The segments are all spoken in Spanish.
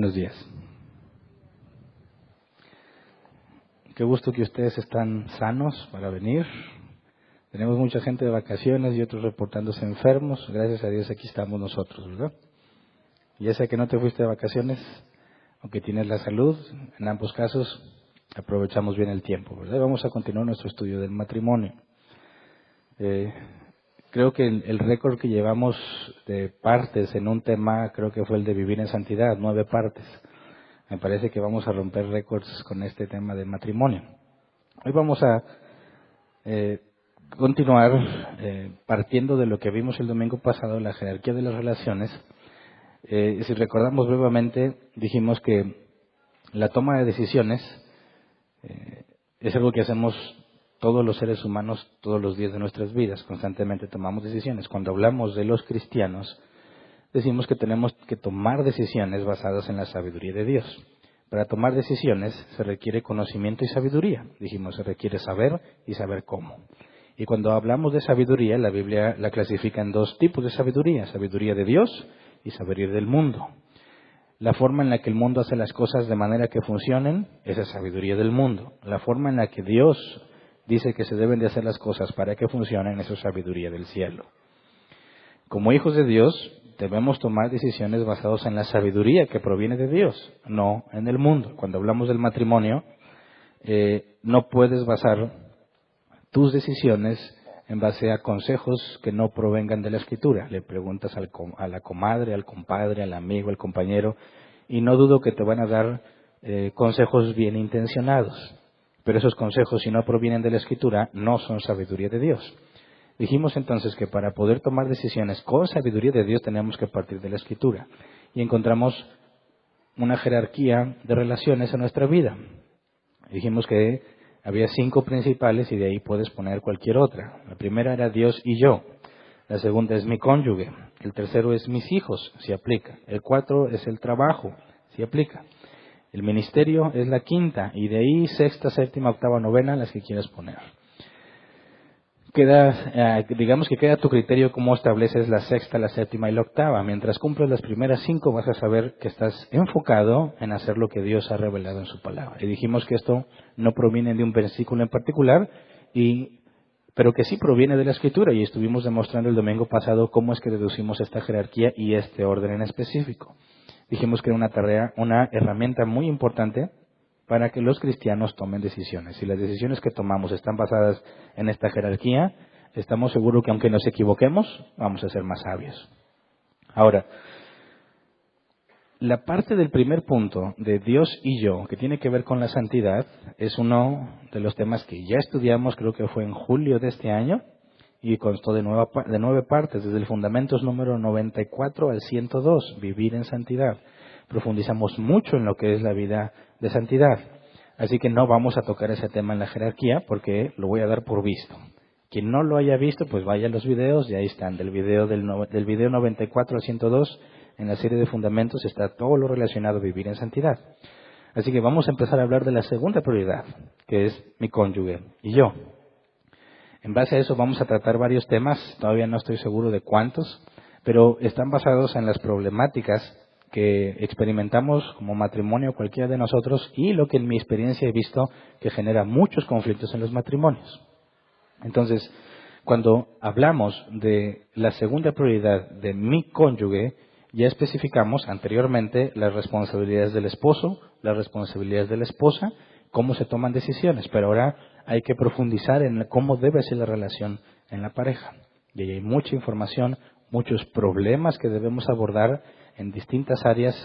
Buenos días. Qué gusto que ustedes están sanos para venir. Tenemos mucha gente de vacaciones y otros reportándose enfermos. Gracias a Dios aquí estamos nosotros, ¿verdad? Ya sea que no te fuiste de vacaciones o que tienes la salud, en ambos casos aprovechamos bien el tiempo, ¿verdad? Vamos a continuar nuestro estudio del matrimonio. Creo que el récord que llevamos de partes en un tema, creo que fue el de vivir en santidad, 9 partes. Me parece que vamos a romper récords con este tema del matrimonio. Hoy vamos a continuar partiendo de lo que vimos el domingo pasado, la jerarquía de las relaciones. Si recordamos brevemente, dijimos que la toma de decisiones es algo que hacemos todos los seres humanos todos los días de nuestras vidas. Constantemente tomamos decisiones. Cuando hablamos de los cristianos, decimos que tenemos que tomar decisiones basadas en la sabiduría de Dios. Para tomar decisiones se requiere conocimiento y sabiduría. Dijimos, se requiere saber y saber cómo. Y cuando hablamos de sabiduría, la Biblia la clasifica en 2 tipos de sabiduría: sabiduría de Dios y sabiduría del mundo. La forma en la que el mundo hace las cosas de manera que funcionen, esa es sabiduría del mundo. La forma en la que Dios dice que se deben de hacer las cosas para que funcionen, eso es sabiduría del cielo. Como hijos de Dios, debemos tomar decisiones basadas en la sabiduría que proviene de Dios, no en el mundo. Cuando hablamos del matrimonio, no puedes basar tus decisiones en base a consejos que no provengan de la Escritura. Le preguntas a la comadre, al compadre, al amigo, al compañero, y no dudo que te van a dar consejos bien intencionados. Pero esos consejos, si no provienen de la Escritura, no son sabiduría de Dios. Dijimos entonces que para poder tomar decisiones con sabiduría de Dios tenemos que partir de la Escritura. Y encontramos una jerarquía de relaciones en nuestra vida. Dijimos que había 5 principales y de ahí puedes poner cualquier otra. La primera era Dios y yo. La segunda es mi cónyuge. El tercero es mis hijos, si aplica. El 4 es el trabajo, si aplica. El ministerio es la 5ª y de ahí 6ª, 7ª, 8ª, 9ª, las que quieras poner. Digamos que queda a tu criterio cómo estableces la 6ª, la 7ª y la 8ª. Mientras cumples las primeras 5 vas a saber que estás enfocado en hacer lo que Dios ha revelado en su palabra. Y dijimos que esto no proviene de un versículo en particular, pero que sí proviene de la Escritura. Y estuvimos demostrando el domingo pasado cómo es que deducimos esta jerarquía y este orden en específico. Dijimos que era una herramienta muy importante para que los cristianos tomen decisiones. Si las decisiones que tomamos están basadas en esta jerarquía, estamos seguros que aunque nos equivoquemos, vamos a ser más sabios. Ahora, la parte del primer punto de Dios y yo, que tiene que ver con la santidad, es uno de los temas que ya estudiamos, creo que fue en julio de este año, y constó de 9 partes, desde el Fundamentos número 94 al 102, Vivir en Santidad. Profundizamos mucho en lo que es la vida de santidad. Así que no vamos a tocar ese tema en la jerarquía porque lo voy a dar por visto. Quien no lo haya visto, pues vaya a los videos y ahí están. Del video 94 al 102, en la serie de Fundamentos está todo lo relacionado a vivir en santidad. Así que vamos a empezar a hablar de la segunda prioridad, que es mi cónyuge y yo. En base a eso vamos a tratar varios temas, todavía no estoy seguro de cuántos, pero están basados en las problemáticas que experimentamos como matrimonio cualquiera de nosotros y lo que en mi experiencia he visto que genera muchos conflictos en los matrimonios. Entonces, cuando hablamos de la segunda prioridad de mi cónyuge, ya especificamos anteriormente las responsabilidades del esposo, las responsabilidades de la esposa, cómo se toman decisiones, pero ahora hay que profundizar en cómo debe ser la relación en la pareja. Y ahí hay mucha información, muchos problemas que debemos abordar en distintas áreas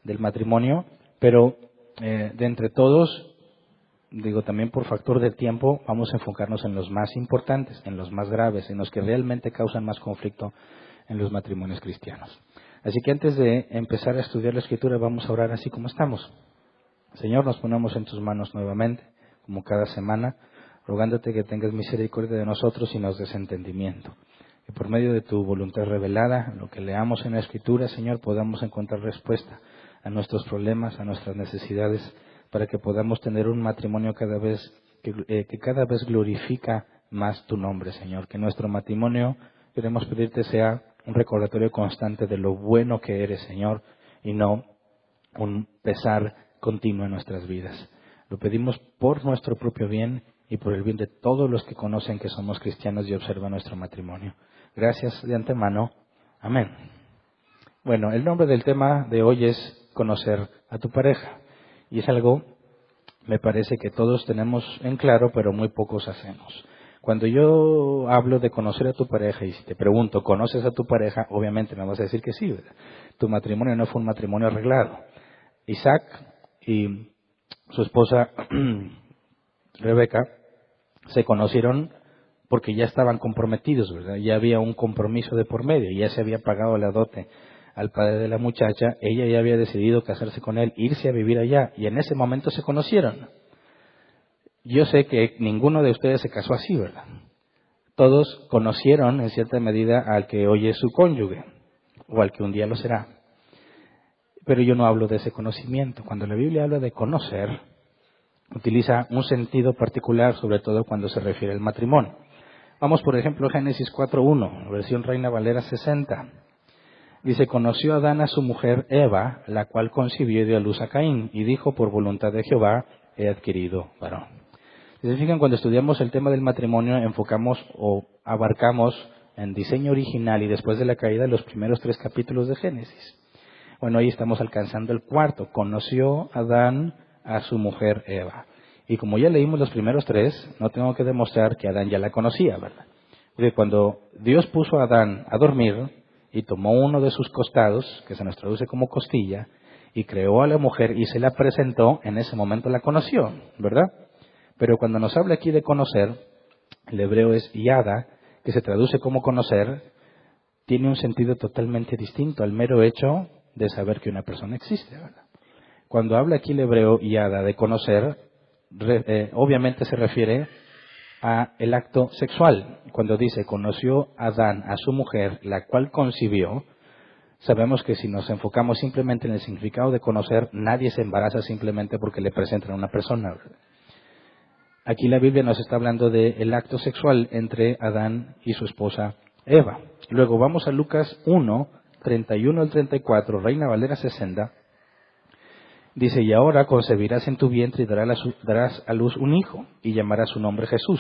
del matrimonio, pero de entre todos, también por factor del tiempo, vamos a enfocarnos en los más importantes, en los más graves, en los que realmente causan más conflicto en los matrimonios cristianos. Así que antes de empezar a estudiar la Escritura, vamos a orar así como estamos. Señor, nos ponemos en tus manos nuevamente, como cada semana, rogándote que tengas misericordia de nosotros y nos des entendimiento. Que por medio de tu voluntad revelada, lo que leamos en la Escritura, Señor, podamos encontrar respuesta a nuestros problemas, a nuestras necesidades, para que podamos tener un matrimonio que cada vez glorifica más tu nombre, Señor. Que nuestro matrimonio, queremos pedirte, sea un recordatorio constante de lo bueno que eres, Señor, y no un pesar continuo en nuestras vidas. Lo pedimos por nuestro propio bien y por el bien de todos los que conocen que somos cristianos y observan nuestro matrimonio. Gracias de antemano. Amén. Bueno, el nombre del tema de hoy es conocer a tu pareja. Y es algo, me parece que todos tenemos en claro, pero muy pocos hacemos. Cuando yo hablo de conocer a tu pareja y si te pregunto, ¿conoces a tu pareja? Obviamente me vas a decir que sí, ¿verdad? Tu matrimonio no fue un matrimonio arreglado. Isaac y su esposa Rebeca se conocieron porque ya estaban comprometidos, ¿verdad? Ya había un compromiso de por medio, ya se había pagado la dote al padre de la muchacha, ella ya había decidido casarse con él, irse a vivir allá, y en ese momento se conocieron. Yo sé que ninguno de ustedes se casó así, ¿verdad? Todos conocieron en cierta medida al que hoy es su cónyuge, o al que un día lo será. Pero yo no hablo de ese conocimiento. Cuando la Biblia habla de conocer, utiliza un sentido particular, sobre todo cuando se refiere al matrimonio. Vamos, por ejemplo, a Génesis 4.1, versión Reina Valera 60. Dice, conoció Adán a su mujer Eva, la cual concibió y dio a luz a Caín, y dijo, por voluntad de Jehová he adquirido varón. Se fijan, cuando estudiamos el tema del matrimonio, enfocamos o abarcamos en diseño original y después de la caída los primeros 3 capítulos de Génesis. Bueno, hoy estamos alcanzando el 4. Conoció Adán a su mujer Eva. Y como ya leímos los primeros 3, no tengo que demostrar que Adán ya la conocía, ¿verdad? Porque cuando Dios puso a Adán a dormir y tomó uno de sus costados, que se nos traduce como costilla, y creó a la mujer y se la presentó, en ese momento la conoció, ¿verdad? Pero cuando nos habla aquí de conocer, el hebreo es yada, que se traduce como conocer, tiene un sentido totalmente distinto al mero hecho de saber que una persona existe, ¿verdad? Cuando habla aquí el hebreo yada de conocer, obviamente se refiere a el acto sexual. Cuando dice conoció Adán a su mujer, la cual concibió, sabemos que si nos enfocamos simplemente en el significado de conocer, nadie se embaraza simplemente porque le presentan a una persona, ¿verdad? Aquí la Biblia nos está hablando del acto sexual entre Adán y su esposa Eva. Luego vamos a Lucas 1, 31 al 34, Reina Valera 60. Dice, y ahora concebirás en tu vientre y darás a luz un hijo, y llamarás su nombre Jesús.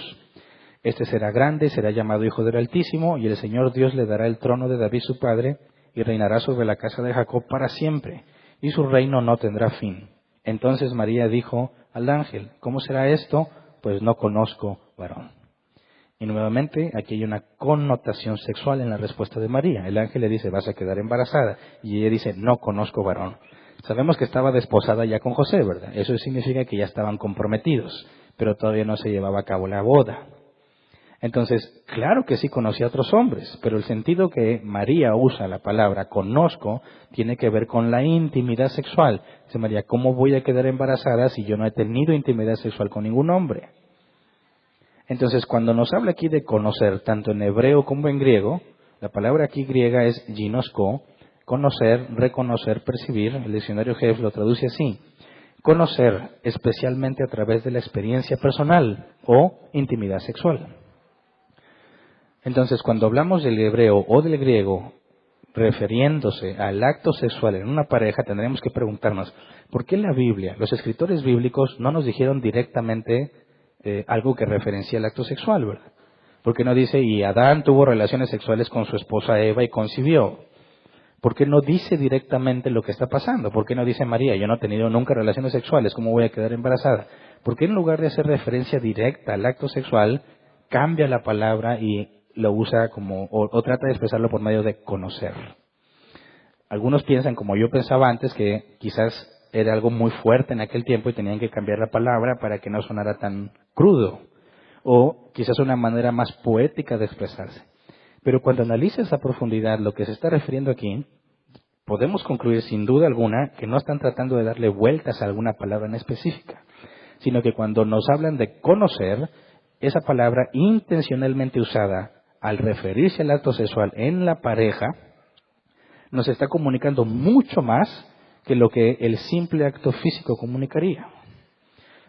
Este será grande, será llamado Hijo del Altísimo, y el Señor Dios le dará el trono de David su padre, y reinará sobre la casa de Jacob para siempre, y su reino no tendrá fin. Entonces María dijo al ángel, ¿cómo será esto? Pues no conozco varón. Y nuevamente aquí hay una connotación sexual en la respuesta de María. El ángel le dice, vas a quedar embarazada, y ella dice, no conozco varón. Sabemos que estaba desposada ya con José, ¿verdad? Eso significa que ya estaban comprometidos, pero todavía no se llevaba a cabo la boda. Entonces, claro que sí conocía a otros hombres, pero el sentido que María usa la palabra conozco tiene que ver con la intimidad sexual. Dice María, ¿cómo voy a quedar embarazada si yo no he tenido intimidad sexual con ningún hombre? Entonces, cuando nos habla aquí de conocer, tanto en hebreo como en griego, la palabra aquí griega es ginosko, conocer, reconocer, percibir. El diccionario Jef lo traduce así. Conocer especialmente a través de la experiencia personal o intimidad sexual. Entonces, cuando hablamos del hebreo o del griego, refiriéndose al acto sexual en una pareja, tendremos que preguntarnos, ¿por qué la Biblia, los escritores bíblicos no nos dijeron directamente algo que referencia al acto sexual, ¿verdad? ¿Por qué no dice, y Adán tuvo relaciones sexuales con su esposa Eva y concibió? ¿Por qué no dice directamente lo que está pasando? ¿Por qué no dice María, yo no he tenido nunca relaciones sexuales, ¿cómo voy a quedar embarazada? ¿Por qué en lugar de hacer referencia directa al acto sexual, cambia la palabra y lo usa como, o trata de expresarlo por medio de conocer? Algunos piensan, como yo pensaba antes, que quizás era algo muy fuerte en aquel tiempo y tenían que cambiar la palabra para que no sonara tan crudo. O quizás una manera más poética de expresarse. Pero cuando analizas a profundidad lo que se está refiriendo aquí, podemos concluir sin duda alguna que no están tratando de darle vueltas a alguna palabra en específica, sino que cuando nos hablan de conocer, esa palabra intencionalmente usada al referirse al acto sexual en la pareja, nos está comunicando mucho más que lo que el simple acto físico comunicaría.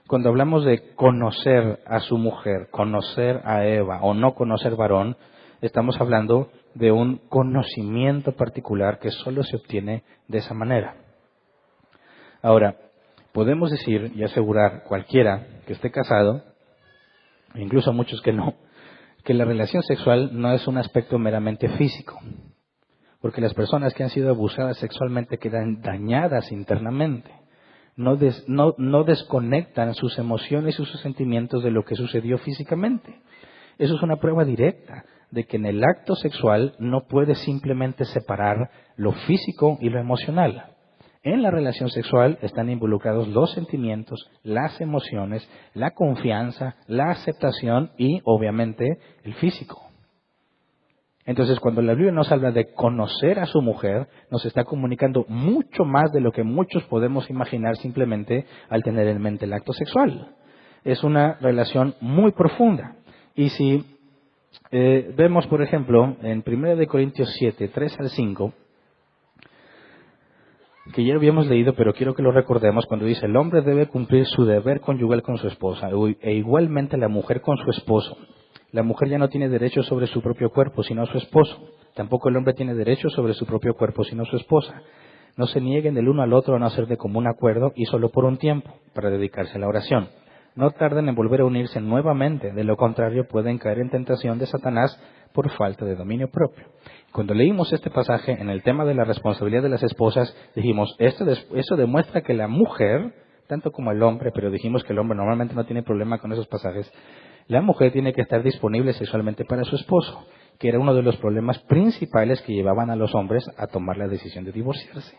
Cuando hablamos de conocer a su mujer, conocer a Eva o no conocer varón, estamos hablando de un conocimiento particular que solo se obtiene de esa manera. Ahora, podemos decir y asegurar cualquiera que esté casado, incluso muchos que no, que la relación sexual no es un aspecto meramente físico, porque las personas que han sido abusadas sexualmente quedan dañadas internamente, no desconectan sus emociones y sus sentimientos de lo que sucedió físicamente. Eso es una prueba directa de que en el acto sexual no puedes simplemente separar lo físico y lo emocional. En la relación sexual están involucrados los sentimientos, las emociones, la confianza, la aceptación y, obviamente, el físico. Entonces, cuando la Biblia nos habla de conocer a su mujer, nos está comunicando mucho más de lo que muchos podemos imaginar simplemente al tener en mente el acto sexual. Es una relación muy profunda. Y si vemos, por ejemplo, en 1 Corintios 7, 3 al 5, que ya lo habíamos leído, pero quiero que lo recordemos, cuando dice: el hombre debe cumplir su deber conyugal con su esposa, e igualmente la mujer con su esposo. La mujer ya no tiene derecho sobre su propio cuerpo, sino su esposo. Tampoco el hombre tiene derecho sobre su propio cuerpo, sino su esposa. No se nieguen el uno al otro a no hacer de común acuerdo, y solo por un tiempo, para dedicarse a la oración. No tarden en volver a unirse nuevamente, de lo contrario pueden caer en tentación de Satanás por falta de dominio propio. Cuando leímos este pasaje en el tema de la responsabilidad de las esposas, dijimos, eso demuestra que la mujer, tanto como el hombre, pero dijimos que el hombre normalmente no tiene problema con esos pasajes, la mujer tiene que estar disponible sexualmente para su esposo, que era uno de los problemas principales que llevaban a los hombres a tomar la decisión de divorciarse,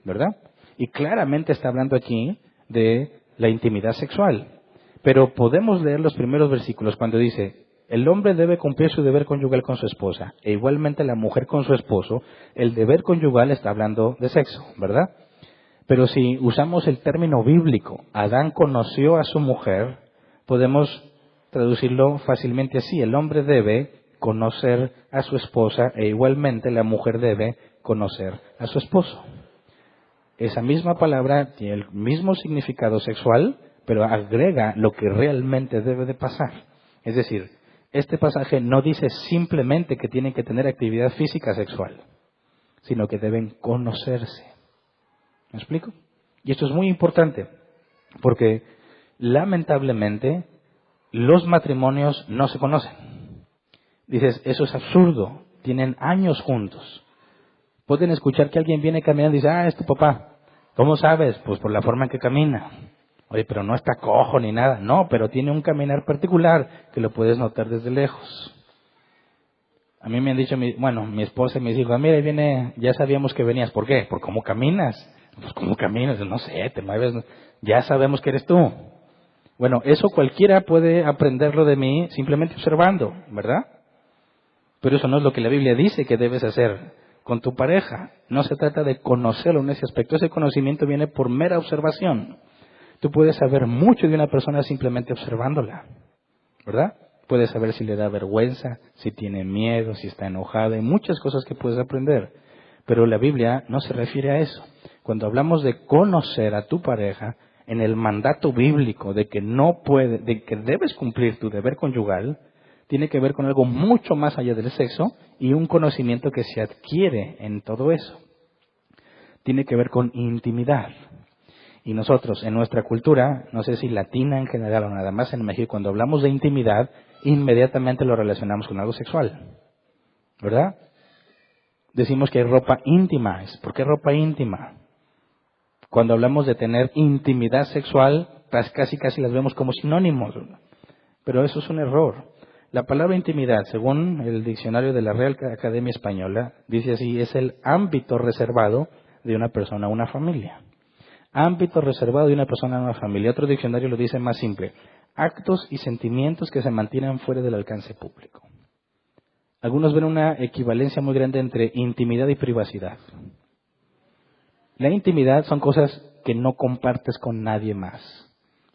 ¿verdad? Y claramente está hablando aquí de la intimidad sexual. Pero podemos leer los primeros versículos cuando dice: el hombre debe cumplir su deber conyugal con su esposa, e igualmente la mujer con su esposo. El deber conyugal está hablando de sexo, ¿verdad? Pero si usamos el término bíblico, Adán conoció a su mujer, podemos traducirlo fácilmente así: el hombre debe conocer a su esposa, e igualmente la mujer debe conocer a su esposo. Esa misma palabra tiene el mismo significado sexual, pero agrega lo que realmente debe de pasar. Es decir, este pasaje no dice simplemente que tienen que tener actividad física sexual, sino que deben conocerse. ¿Me explico? Y esto es muy importante, porque lamentablemente los matrimonios no se conocen. Dices, eso es absurdo, tienen años juntos. Pueden escuchar que alguien viene caminando y dice: es tu papá. ¿Cómo sabes? Pues por la forma en que camina. Oye, pero no está cojo ni nada. No, pero tiene un caminar particular que lo puedes notar desde lejos. A mí me han dicho, mi esposa y mis hijos: mira, ahí viene, ya sabíamos que venías. ¿Por qué? ¿Por cómo caminas? Pues ¿cómo caminas? No sé, te mueves. Ya sabemos que eres tú. Bueno, eso cualquiera puede aprenderlo de mí simplemente observando, ¿verdad? Pero eso no es lo que la Biblia dice que debes hacer con tu pareja. No se trata de conocerlo en ese aspecto. Ese conocimiento viene por mera observación. Tú puedes saber mucho de una persona simplemente observándola, ¿verdad? Puedes saber si le da vergüenza, si tiene miedo, si está enojada. Hay muchas cosas que puedes aprender. Pero la Biblia no se refiere a eso. Cuando hablamos de conocer a tu pareja, en el mandato bíblico de que de que debes cumplir tu deber conyugal, tiene que ver con algo mucho más allá del sexo y un conocimiento que se adquiere en todo eso. Tiene que ver con intimidad. Y nosotros, en nuestra cultura, no sé si latina en general o nada más en México, cuando hablamos de intimidad, inmediatamente lo relacionamos con algo sexual, ¿verdad? Decimos que hay ropa íntima. ¿Por qué ropa íntima? Cuando hablamos de tener intimidad sexual, pues casi las vemos como sinónimos. Pero eso es un error. La palabra intimidad, según el diccionario de la Real Academia Española, dice así: es el ámbito reservado de una persona a una familia. Ámbito reservado de una persona a una familia. Otro diccionario lo dice más simple: actos y sentimientos que se mantienen fuera del alcance público. Algunos ven una equivalencia muy grande entre intimidad y privacidad. La intimidad son cosas que no compartes con nadie más,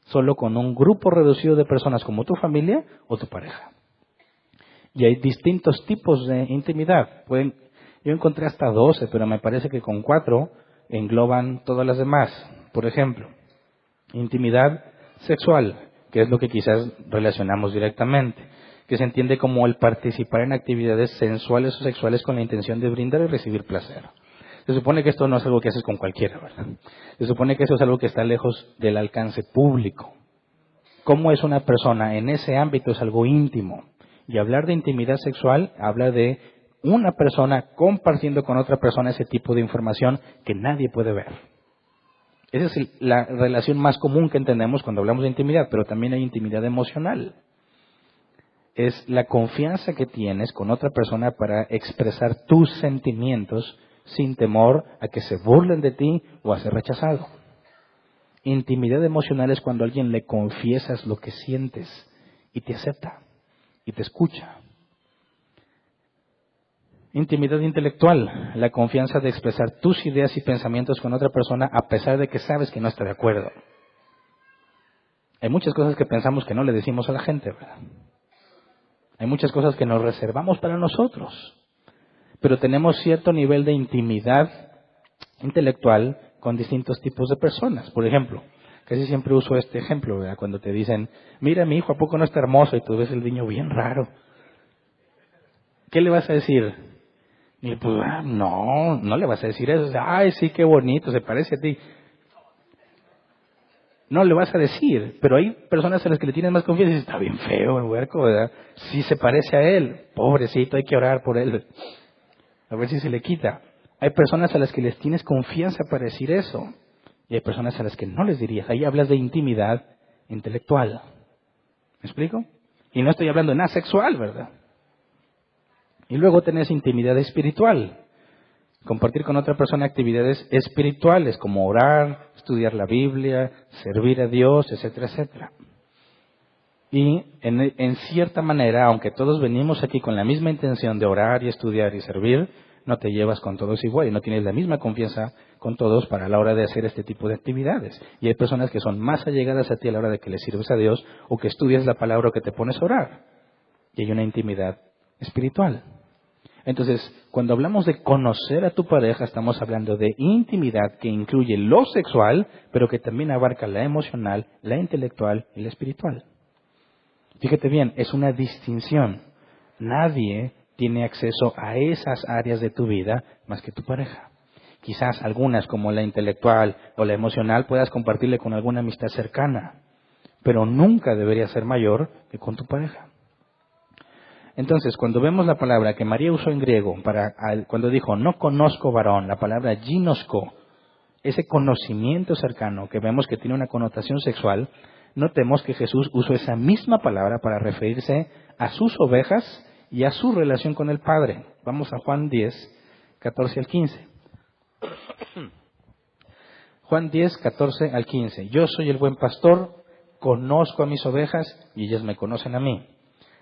solo con un grupo reducido de personas como tu familia o tu pareja. Y hay distintos tipos de intimidad. Yo encontré hasta 12, pero me parece que con 4 engloban todas las demás. Por ejemplo, intimidad sexual, que es lo que quizás relacionamos directamente, que se entiende como el participar en actividades sensuales o sexuales con la intención de brindar y recibir placer. Se supone que esto no es algo que haces con cualquiera, ¿verdad? Se supone que eso es algo que está lejos del alcance público. Cómo es una persona en ese ámbito es algo íntimo. Y hablar de intimidad sexual habla de una persona compartiendo con otra persona ese tipo de información que nadie puede ver. Esa es la relación más común que entendemos cuando hablamos de intimidad, pero también hay intimidad emocional. Es la confianza que tienes con otra persona para expresar tus sentimientos sin temor a que se burlen de ti o a ser rechazado. Intimidad emocional es cuando a alguien le confiesas lo que sientes y te acepta y te escucha. Intimidad intelectual, la confianza de expresar tus ideas y pensamientos con otra persona a pesar de que sabes que no está de acuerdo. Hay muchas cosas que pensamos que no le decimos a la gente, ¿verdad? Hay muchas cosas que nos reservamos para nosotros, pero tenemos cierto nivel de intimidad intelectual con distintos tipos de personas. Por ejemplo, casi siempre uso este ejemplo, ¿verdad? Cuando te dicen, mira, mi hijo, ¿a poco no está hermoso? Y tú ves el niño bien raro. ¿Qué le vas a decir? Y pues, no le vas a decir eso. Ay, sí, qué bonito, se parece a ti. No le vas a decir, pero hay personas a las que le tienes más confianza y dices, está bien feo el huerco, ¿verdad? Sí se parece a él, pobrecito, hay que orar por él, a ver si se le quita. Hay personas a las que les tienes confianza para decir eso, y hay personas a las que no les dirías. Ahí hablas de intimidad intelectual. ¿Me explico? Y no estoy hablando de nada sexual, ¿verdad? Y luego tenés intimidad espiritual. Compartir con otra persona actividades espirituales como orar, estudiar la Biblia, servir a Dios, etcétera, etcétera. Y en cierta manera, aunque todos venimos aquí con la misma intención de orar y estudiar y servir, no te llevas con todos igual y no tienes la misma confianza con todos para la hora de hacer este tipo de actividades. Y hay personas que son más allegadas a ti a la hora de que le sirves a Dios o que estudias la palabra o que te pones a orar. Y hay una intimidad espiritual. Entonces, cuando hablamos de conocer a tu pareja, estamos hablando de intimidad que incluye lo sexual, pero que también abarca la emocional, la intelectual y la espiritual. Fíjate bien, es una distinción. Nadie tiene acceso a esas áreas de tu vida más que tu pareja. Quizás algunas, como la intelectual o la emocional, puedas compartirle con alguna amistad cercana, pero nunca debería ser mayor que con tu pareja. Entonces, cuando vemos la palabra que María usó en griego, cuando dijo, no conozco varón, la palabra ginosko, ese conocimiento cercano que vemos que tiene una connotación sexual, notemos que Jesús usó esa misma palabra para referirse a sus ovejas y a su relación con el Padre. Vamos a Juan 10, 14 al 15. Juan 10, 14 al 15. Yo soy el buen pastor, conozco a mis ovejas y ellas me conocen a mí.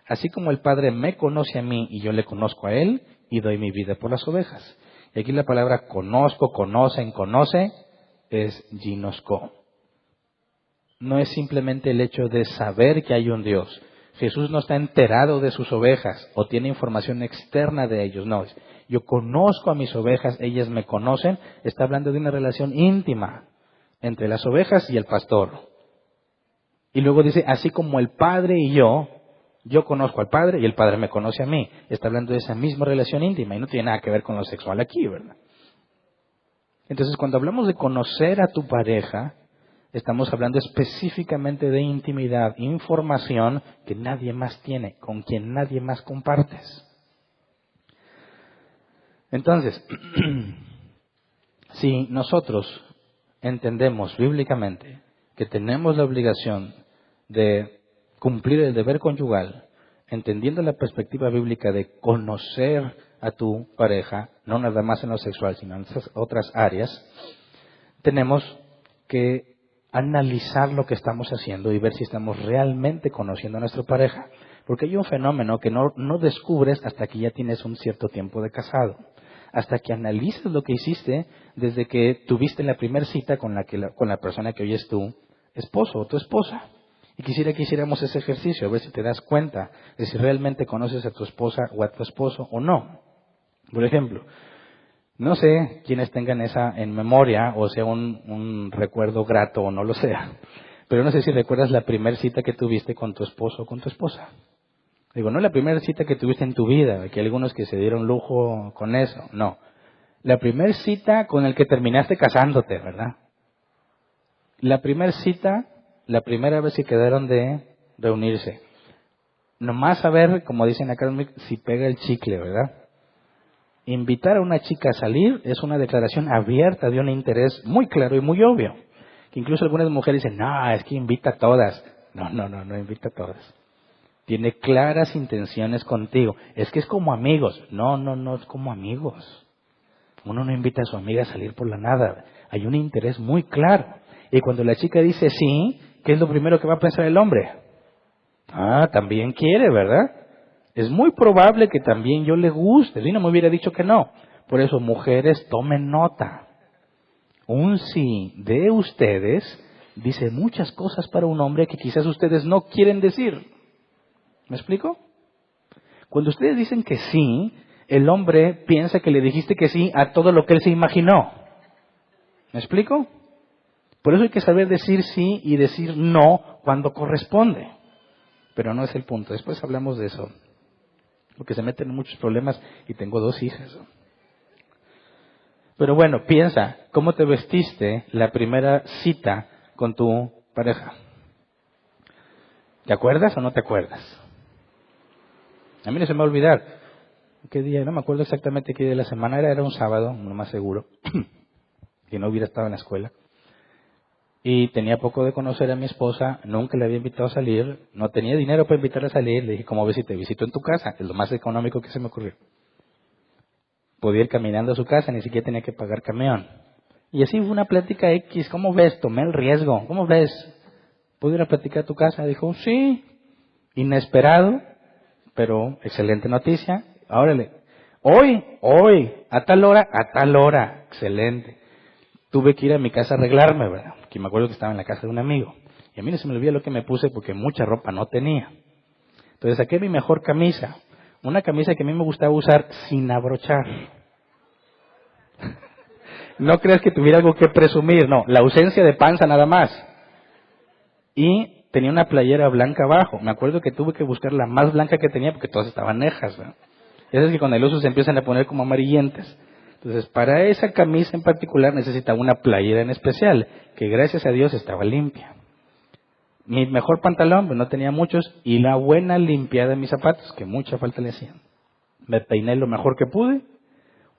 Así como el Padre me conoce a mí y yo le conozco a Él y doy mi vida por las ovejas. Y aquí la palabra conozco, conocen, conoce es ginosko. No es simplemente el hecho de saber que hay un Dios. Jesús no está enterado de sus ovejas o tiene información externa de ellos. No, yo conozco a mis ovejas, ellas me conocen. Está hablando de una relación íntima entre las ovejas y el pastor. Y luego dice, así como el Padre y yo conozco al Padre y el Padre me conoce a mí. Está hablando de esa misma relación íntima y no tiene nada que ver con lo sexual aquí, ¿verdad? Entonces, cuando hablamos de conocer a tu pareja, estamos hablando específicamente de intimidad, información que nadie más tiene, con quien nadie más compartes. Entonces, si nosotros entendemos bíblicamente que tenemos la obligación de cumplir el deber conyugal, entendiendo la perspectiva bíblica de conocer a tu pareja, no nada más en lo sexual, sino en esas otras áreas, tenemos que analizar lo que estamos haciendo y ver si estamos realmente conociendo a nuestra pareja. Porque hay un fenómeno que no descubres hasta que ya tienes un cierto tiempo de casado. Hasta que analizas lo que hiciste desde que tuviste la primera cita con la persona que hoy es tu esposo o tu esposa. Y quisiera que hiciéramos ese ejercicio, a ver si te das cuenta de si realmente conoces a tu esposa o a tu esposo o no. Por ejemplo, no sé quiénes tengan esa en memoria o sea un recuerdo grato o no lo sea, pero no sé si recuerdas la primera cita que tuviste con tu esposo o con tu esposa. Digo, no la primera cita que tuviste en tu vida, que hay algunos que se dieron lujo con eso, no. La primer cita con el que terminaste casándote, ¿verdad? La primer cita, la primera vez que quedaron de reunirse. Nomás a ver, como dicen acá, si pega el chicle, ¿verdad? Invitar a una chica a salir es una declaración abierta de un interés muy claro y muy obvio. Que incluso algunas mujeres dicen, no, es que invita a todas. No invita a todas. Tiene claras intenciones contigo. Es que es como amigos. No es como amigos. Uno no invita a su amiga a salir por la nada. Hay un interés muy claro. Y cuando la chica dice sí, ¿qué es lo primero que va a pensar el hombre? También quiere, ¿verdad? Es muy probable que también yo le guste. Si no me hubiera dicho que no. Por eso, mujeres, tomen nota. Un sí de ustedes dice muchas cosas para un hombre que quizás ustedes no quieren decir. ¿Me explico? Cuando ustedes dicen que sí, el hombre piensa que le dijiste que sí a todo lo que él se imaginó. ¿Me explico? Por eso hay que saber decir sí y decir no cuando corresponde. Pero no es el punto. Después hablamos de eso. Porque se meten en muchos problemas y tengo 2 hijas. Pero bueno, piensa, ¿cómo te vestiste la primera cita con tu pareja? ¿Te acuerdas o no te acuerdas? A mí no se me va a olvidar. ¿Qué día? No me acuerdo exactamente qué día de la semana era un sábado, no más seguro, que no hubiera estado en la escuela. Y tenía poco de conocer a mi esposa, nunca le había invitado a salir, no tenía dinero para invitarla a salir, le dije, ¿cómo ves si te visito en tu casa? Es lo más económico que se me ocurrió. Podía ir caminando a su casa, ni siquiera tenía que pagar camión. Y así fue una plática X, ¿cómo ves? Tomé el riesgo, ¿cómo ves? ¿Puedo ir a platicar a tu casa? Dijo, sí, inesperado, pero excelente noticia. Órale, hoy, a tal hora, excelente. Tuve que ir a mi casa a arreglarme, ¿verdad? Porque me acuerdo que estaba en la casa de un amigo. Y a mí no se me olvida lo que me puse porque mucha ropa no tenía. Entonces saqué mi mejor camisa. Una camisa que a mí me gustaba usar sin abrochar. No creas que tuviera algo que presumir, no. La ausencia de panza nada más. Y tenía una playera blanca abajo. Me acuerdo que tuve que buscar la más blanca que tenía porque todas estaban nejas, ¿verdad? Esas que con el uso se empiezan a poner como amarillentas. Entonces, para esa camisa en particular necesitaba una playera en especial, que gracias a Dios estaba limpia. Mi mejor pantalón, pues no tenía muchos, y la buena limpiada de mis zapatos, que mucha falta le hacían. Me peiné lo mejor que pude,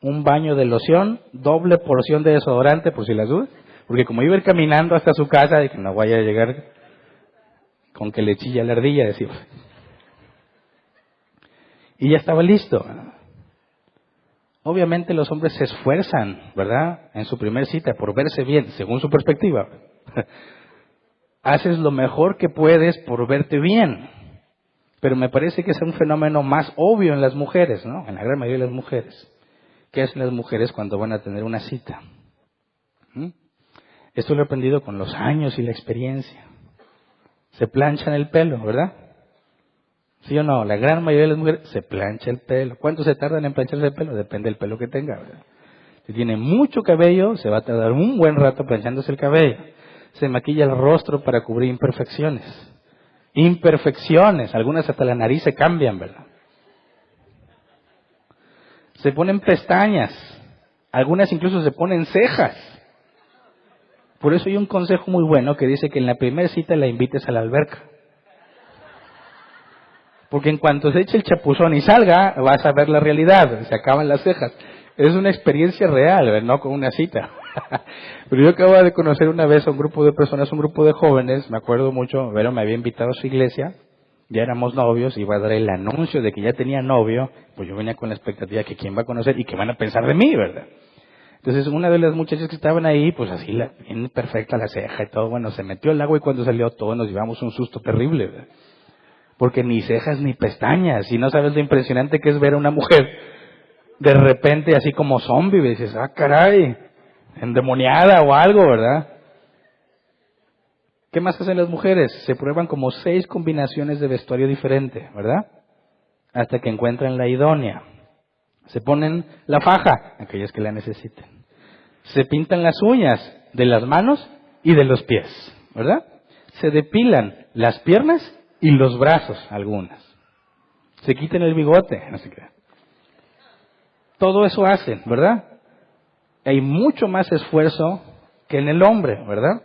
un baño de loción, doble porción de desodorante, por si las dudas, porque como iba a ir caminando hasta su casa, de que no vaya a llegar con que le chilla la ardilla, decía. Y ya estaba listo. Obviamente los hombres se esfuerzan, ¿verdad? En su primer cita por verse bien, según su perspectiva. Haces lo mejor que puedes por verte bien. Pero me parece que es un fenómeno más obvio en las mujeres, ¿no? En la gran mayoría de las mujeres. ¿Qué hacen las mujeres cuando van a tener una cita? Esto lo he aprendido con los años y la experiencia. Se planchan el pelo, ¿verdad? ¿Sí o no? La gran mayoría de las mujeres se plancha el pelo. ¿Cuánto se tardan en plancharse el pelo? Depende del pelo que tenga, ¿verdad? Si tiene mucho cabello, se va a tardar un buen rato planchándose el cabello. Se maquilla el rostro para cubrir imperfecciones. Imperfecciones, algunas hasta la nariz se cambian, ¿verdad? Se ponen pestañas, algunas incluso se ponen cejas. Por eso hay un consejo muy bueno que dice que en la primera cita la invites a la alberca. Porque en cuanto se eche el chapuzón y salga, vas a ver la realidad, se acaban las cejas. Es una experiencia real, no con una cita. Pero yo acabo de conocer una vez a un grupo de personas, un grupo de jóvenes, me acuerdo mucho, Vero me había invitado a su iglesia, ya éramos novios, iba a dar el anuncio de que ya tenía novio, pues yo venía con la expectativa de que quién va a conocer y qué van a pensar de mí, ¿verdad? Entonces una de las muchachas que estaban ahí, pues así, bien perfecta la ceja y todo, bueno, se metió al agua y cuando salió todo nos llevamos un susto terrible, ¿verdad? Porque ni cejas ni pestañas, y no sabes lo impresionante que es ver a una mujer de repente así como zombie, y dices, caray, endemoniada o algo, ¿verdad? ¿Qué más hacen las mujeres? Se prueban como 6 combinaciones de vestuario diferente, ¿verdad? Hasta que encuentran la idónea. Se ponen la faja, aquellas que la necesiten. Se pintan las uñas de las manos y de los pies, ¿verdad? Se depilan las piernas y los brazos, algunas. Se quitan el bigote, no sé qué. Todo eso hacen, ¿verdad? hay mucho más esfuerzo que en el hombre, ¿verdad?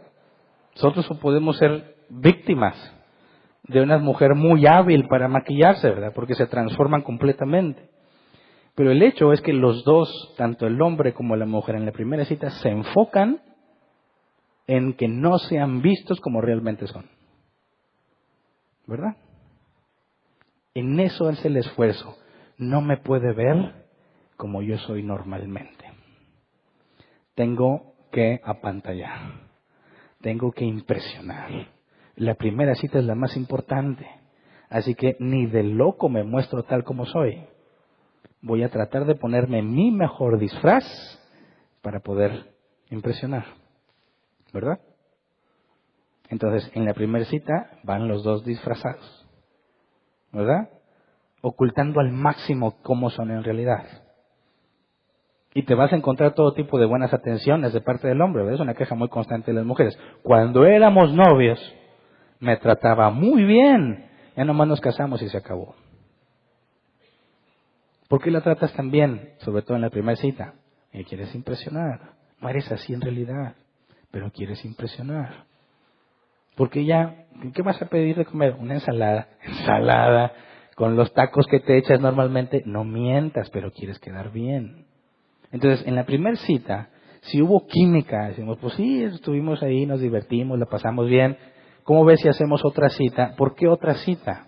Nosotros podemos ser víctimas de una mujer muy hábil para maquillarse, ¿verdad? Porque se transforman completamente. Pero el hecho es que los dos, tanto el hombre como la mujer en la primera cita, se enfocan en que no sean vistos como realmente son. ¿Verdad? En eso es el esfuerzo. No me puede ver como yo soy normalmente. Tengo que apantallar. Tengo que impresionar. La primera cita es la más importante. Así que ni de loco me muestro tal como soy. Voy a tratar de ponerme mi mejor disfraz para poder impresionar. ¿Verdad? Entonces, en la primera cita van los dos disfrazados. ¿Verdad? Ocultando al máximo cómo son en realidad. Y te vas a encontrar todo tipo de buenas atenciones de parte del hombre, ¿verdad? Es una queja muy constante de las mujeres. Cuando éramos novios, me trataba muy bien. Ya nomás nos casamos y se acabó. ¿Por qué la tratas tan bien? Sobre todo en la primera cita. Y quieres impresionar. No eres así en realidad, pero quieres impresionar. Porque ya, ¿qué vas a pedir de comer? Una ensalada. Ensalada. Con los tacos que te echas normalmente, no mientas, pero quieres quedar bien. Entonces, en la primera cita, si hubo química, decimos, pues sí, estuvimos ahí, nos divertimos, la pasamos bien. ¿Cómo ves si hacemos otra cita? ¿Por qué otra cita?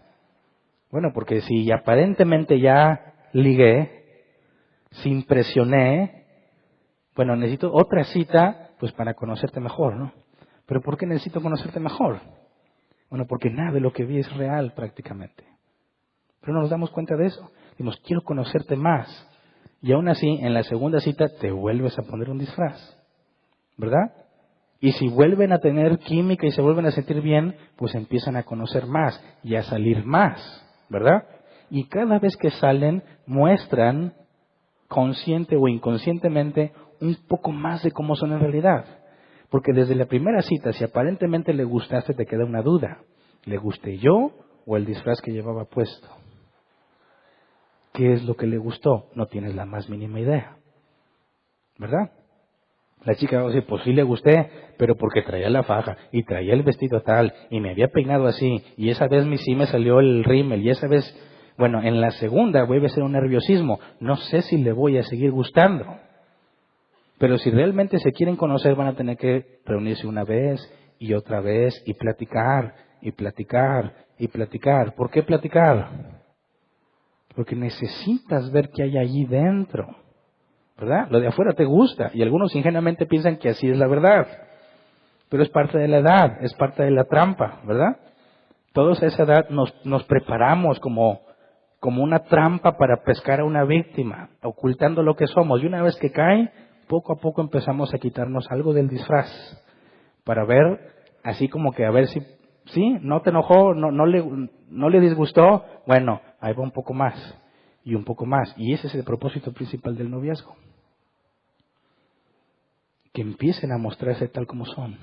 Bueno, porque si aparentemente ya ligué, si impresioné, bueno, necesito otra cita, pues para conocerte mejor, ¿no? ¿Pero por qué necesito conocerte mejor? Bueno, porque nada de lo que vi es real prácticamente. Pero no nos damos cuenta de eso. Decimos, quiero conocerte más. Y aún así, en la segunda cita te vuelves a poner un disfraz, ¿verdad? Y si vuelven a tener química y se vuelven a sentir bien, pues empiezan a conocer más y a salir más, ¿verdad? Y cada vez que salen, muestran, consciente o inconscientemente, un poco más de cómo son en realidad. Porque desde la primera cita, si aparentemente le gustaste, te queda una duda. ¿Le gusté yo o el disfraz que llevaba puesto? ¿Qué es lo que le gustó? No tienes la más mínima idea, ¿verdad? La chica va a decir, pues sí le gusté, pero porque traía la faja, y traía el vestido tal, y me había peinado así, y esa vez sí me salió el rímel, y esa vez, bueno, en la segunda vuelve a ser un nerviosismo, no sé si le voy a seguir gustando. Pero si realmente se quieren conocer, van a tener que reunirse una vez, y otra vez, y platicar, y platicar, y platicar. ¿Por qué platicar? Porque necesitas ver qué hay allí dentro, ¿verdad? Lo de afuera te gusta y algunos ingenuamente piensan que así es la verdad, pero es parte de la edad, es parte de la trampa, ¿verdad? Todos a esa edad nos preparamos como una trampa para pescar a una víctima, ocultando lo que somos. Y una vez que cae, poco a poco empezamos a quitarnos algo del disfraz para ver, así como que a ver si ¿sí? ¿No te enojó? ¿No le disgustó? Bueno, ahí va un poco más y un poco más. Y ese es el propósito principal del noviazgo. Que empiecen a mostrarse tal como son.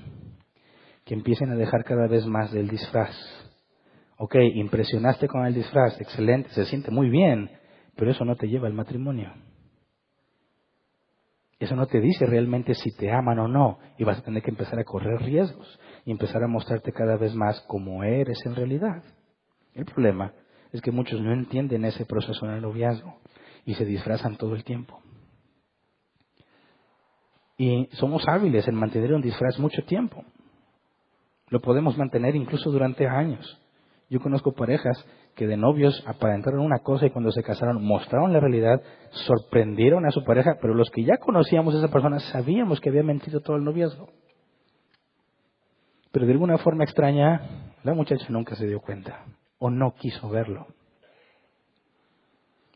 Que empiecen a dejar cada vez más del disfraz. Ok, impresionaste con el disfraz, excelente, se siente muy bien, pero eso no te lleva al matrimonio. Eso no te dice realmente si te aman o no, y vas a tener que empezar a correr riesgos y empezar a mostrarte cada vez más como eres en realidad. El problema es que muchos no entienden ese proceso en el noviazgo y se disfrazan todo el tiempo. Y somos hábiles en mantener un disfraz mucho tiempo. Lo podemos mantener incluso durante años. Yo conozco parejas que de novios aparentaron una cosa y cuando se casaron mostraron la realidad, sorprendieron a su pareja, pero los que ya conocíamos a esa persona sabíamos que había mentido todo el noviazgo. Pero de alguna forma extraña, la muchacha nunca se dio cuenta o no quiso verlo.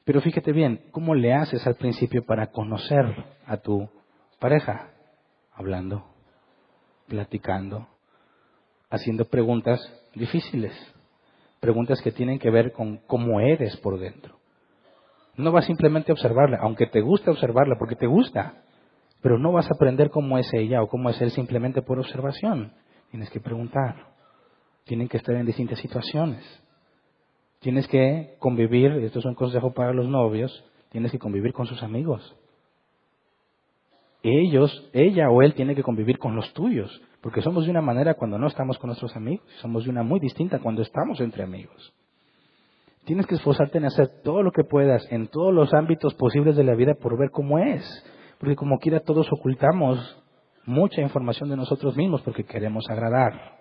Pero fíjate bien, ¿cómo le haces al principio para conocer a tu pareja? Hablando, platicando, haciendo preguntas difíciles. Preguntas que tienen que ver con cómo eres por dentro. No vas simplemente a observarla, aunque te gusta observarla, porque te gusta, pero no vas a aprender cómo es ella o cómo es él simplemente por observación. Tienes que preguntar. Tienen que estar en distintas situaciones. Tienes que convivir, esto es un consejo para los novios, tienes que convivir con sus amigos. ella o él tiene que convivir con los tuyos, porque somos de una manera cuando no estamos con nuestros amigos, y somos de una muy distinta cuando estamos entre amigos. Tienes que esforzarte en hacer todo lo que puedas en todos los ámbitos posibles de la vida por ver cómo es, porque como quiera todos ocultamos mucha información de nosotros mismos porque queremos agradar.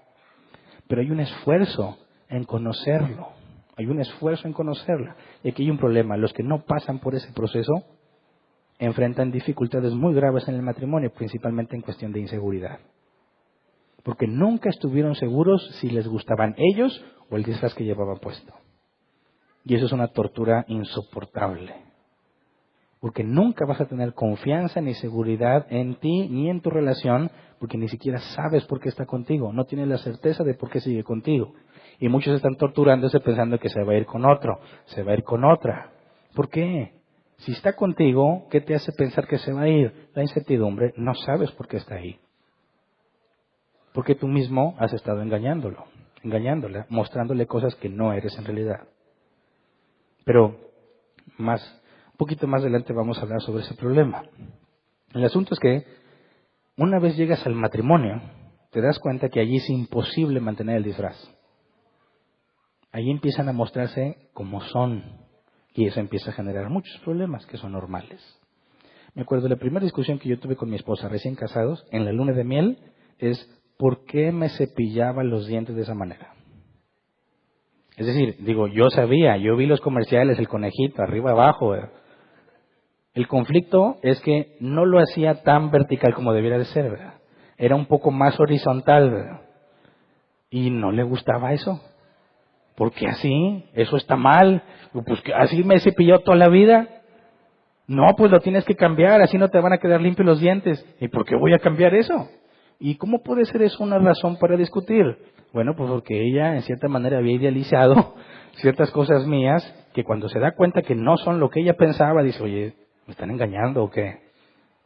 Pero hay un esfuerzo en conocerlo, hay un esfuerzo en conocerla. Y aquí hay un problema, los que no pasan por ese proceso enfrentan dificultades muy graves en el matrimonio, principalmente en cuestión de inseguridad. Porque nunca estuvieron seguros si les gustaban ellos o el disfraz que llevaban puesto. Y eso es una tortura insoportable. Porque nunca vas a tener confianza ni seguridad en ti ni en tu relación, porque ni siquiera sabes por qué está contigo. No tienes la certeza de por qué sigue contigo. Y muchos están torturándose pensando que se va a ir con otro, se va a ir con otra. ¿Por qué? Si está contigo, ¿qué te hace pensar que se va a ir? La incertidumbre, no sabes por qué está ahí. Porque tú mismo has estado engañándola, mostrándole cosas que no eres en realidad. Pero un poquito más adelante vamos a hablar sobre ese problema. El asunto es que una vez llegas al matrimonio, te das cuenta que allí es imposible mantener el disfraz. Allí empiezan a mostrarse como son y eso empieza a generar muchos problemas que son normales. Me acuerdo de la primera discusión que yo tuve con mi esposa recién casados en la luna de miel es ¿por qué me cepillaba los dientes de esa manera? Es decir, yo vi los comerciales, el conejito, arriba, abajo. El conflicto es que no lo hacía tan vertical como debiera de ser, ¿verdad? Era un poco más horizontal, ¿verdad? Y no le gustaba eso. ¿Por qué así? Eso está mal. Pues así me he cepillado toda la vida. No, pues lo tienes que cambiar, así no te van a quedar limpios los dientes. ¿Y por qué voy a cambiar eso? ¿Y cómo puede ser eso una razón para discutir? Bueno, pues porque ella en cierta manera había idealizado ciertas cosas mías que cuando se da cuenta que no son lo que ella pensaba, dice, oye, ¿me están engañando o qué?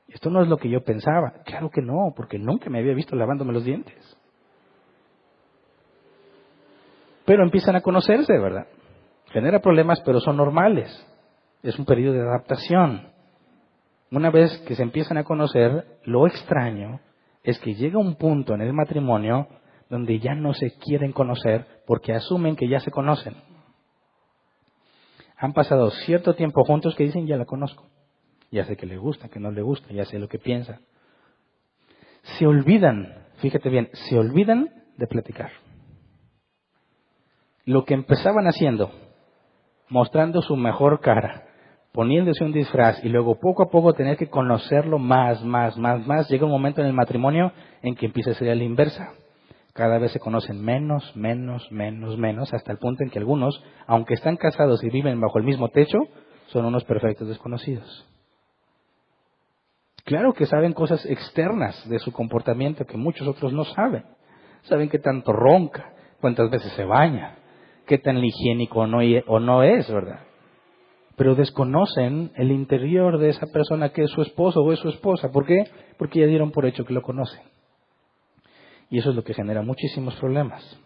Esto no es lo que yo pensaba. Claro que no, porque nunca me había visto lavándome los dientes. Pero empiezan a conocerse, ¿verdad? Genera problemas, pero son normales. Es un periodo de adaptación. Una vez que se empiezan a conocer, lo extraño es que llega un punto en el matrimonio donde ya no se quieren conocer porque asumen que ya se conocen. Han pasado cierto tiempo juntos que dicen, ya la conozco. Ya sé que le gusta, que no le gusta, ya sé lo que piensa. Se olvidan, fíjate bien, se olvidan de platicar. Lo que empezaban haciendo, mostrando su mejor cara, poniéndose un disfraz y luego poco a poco tener que conocerlo más, llega un momento en el matrimonio en que empieza a ser a la inversa. Cada vez se conocen menos, hasta el punto en que algunos, aunque están casados y viven bajo el mismo techo, son unos perfectos desconocidos. Claro que saben cosas externas de su comportamiento que muchos otros no saben. Saben qué tanto ronca, cuántas veces se baña, qué tan higiénico o no es, ¿verdad? Pero desconocen el interior de esa persona que es su esposo o es su esposa. ¿Por qué? Porque ya dieron por hecho que lo conocen. Y eso es lo que genera muchísimos problemas.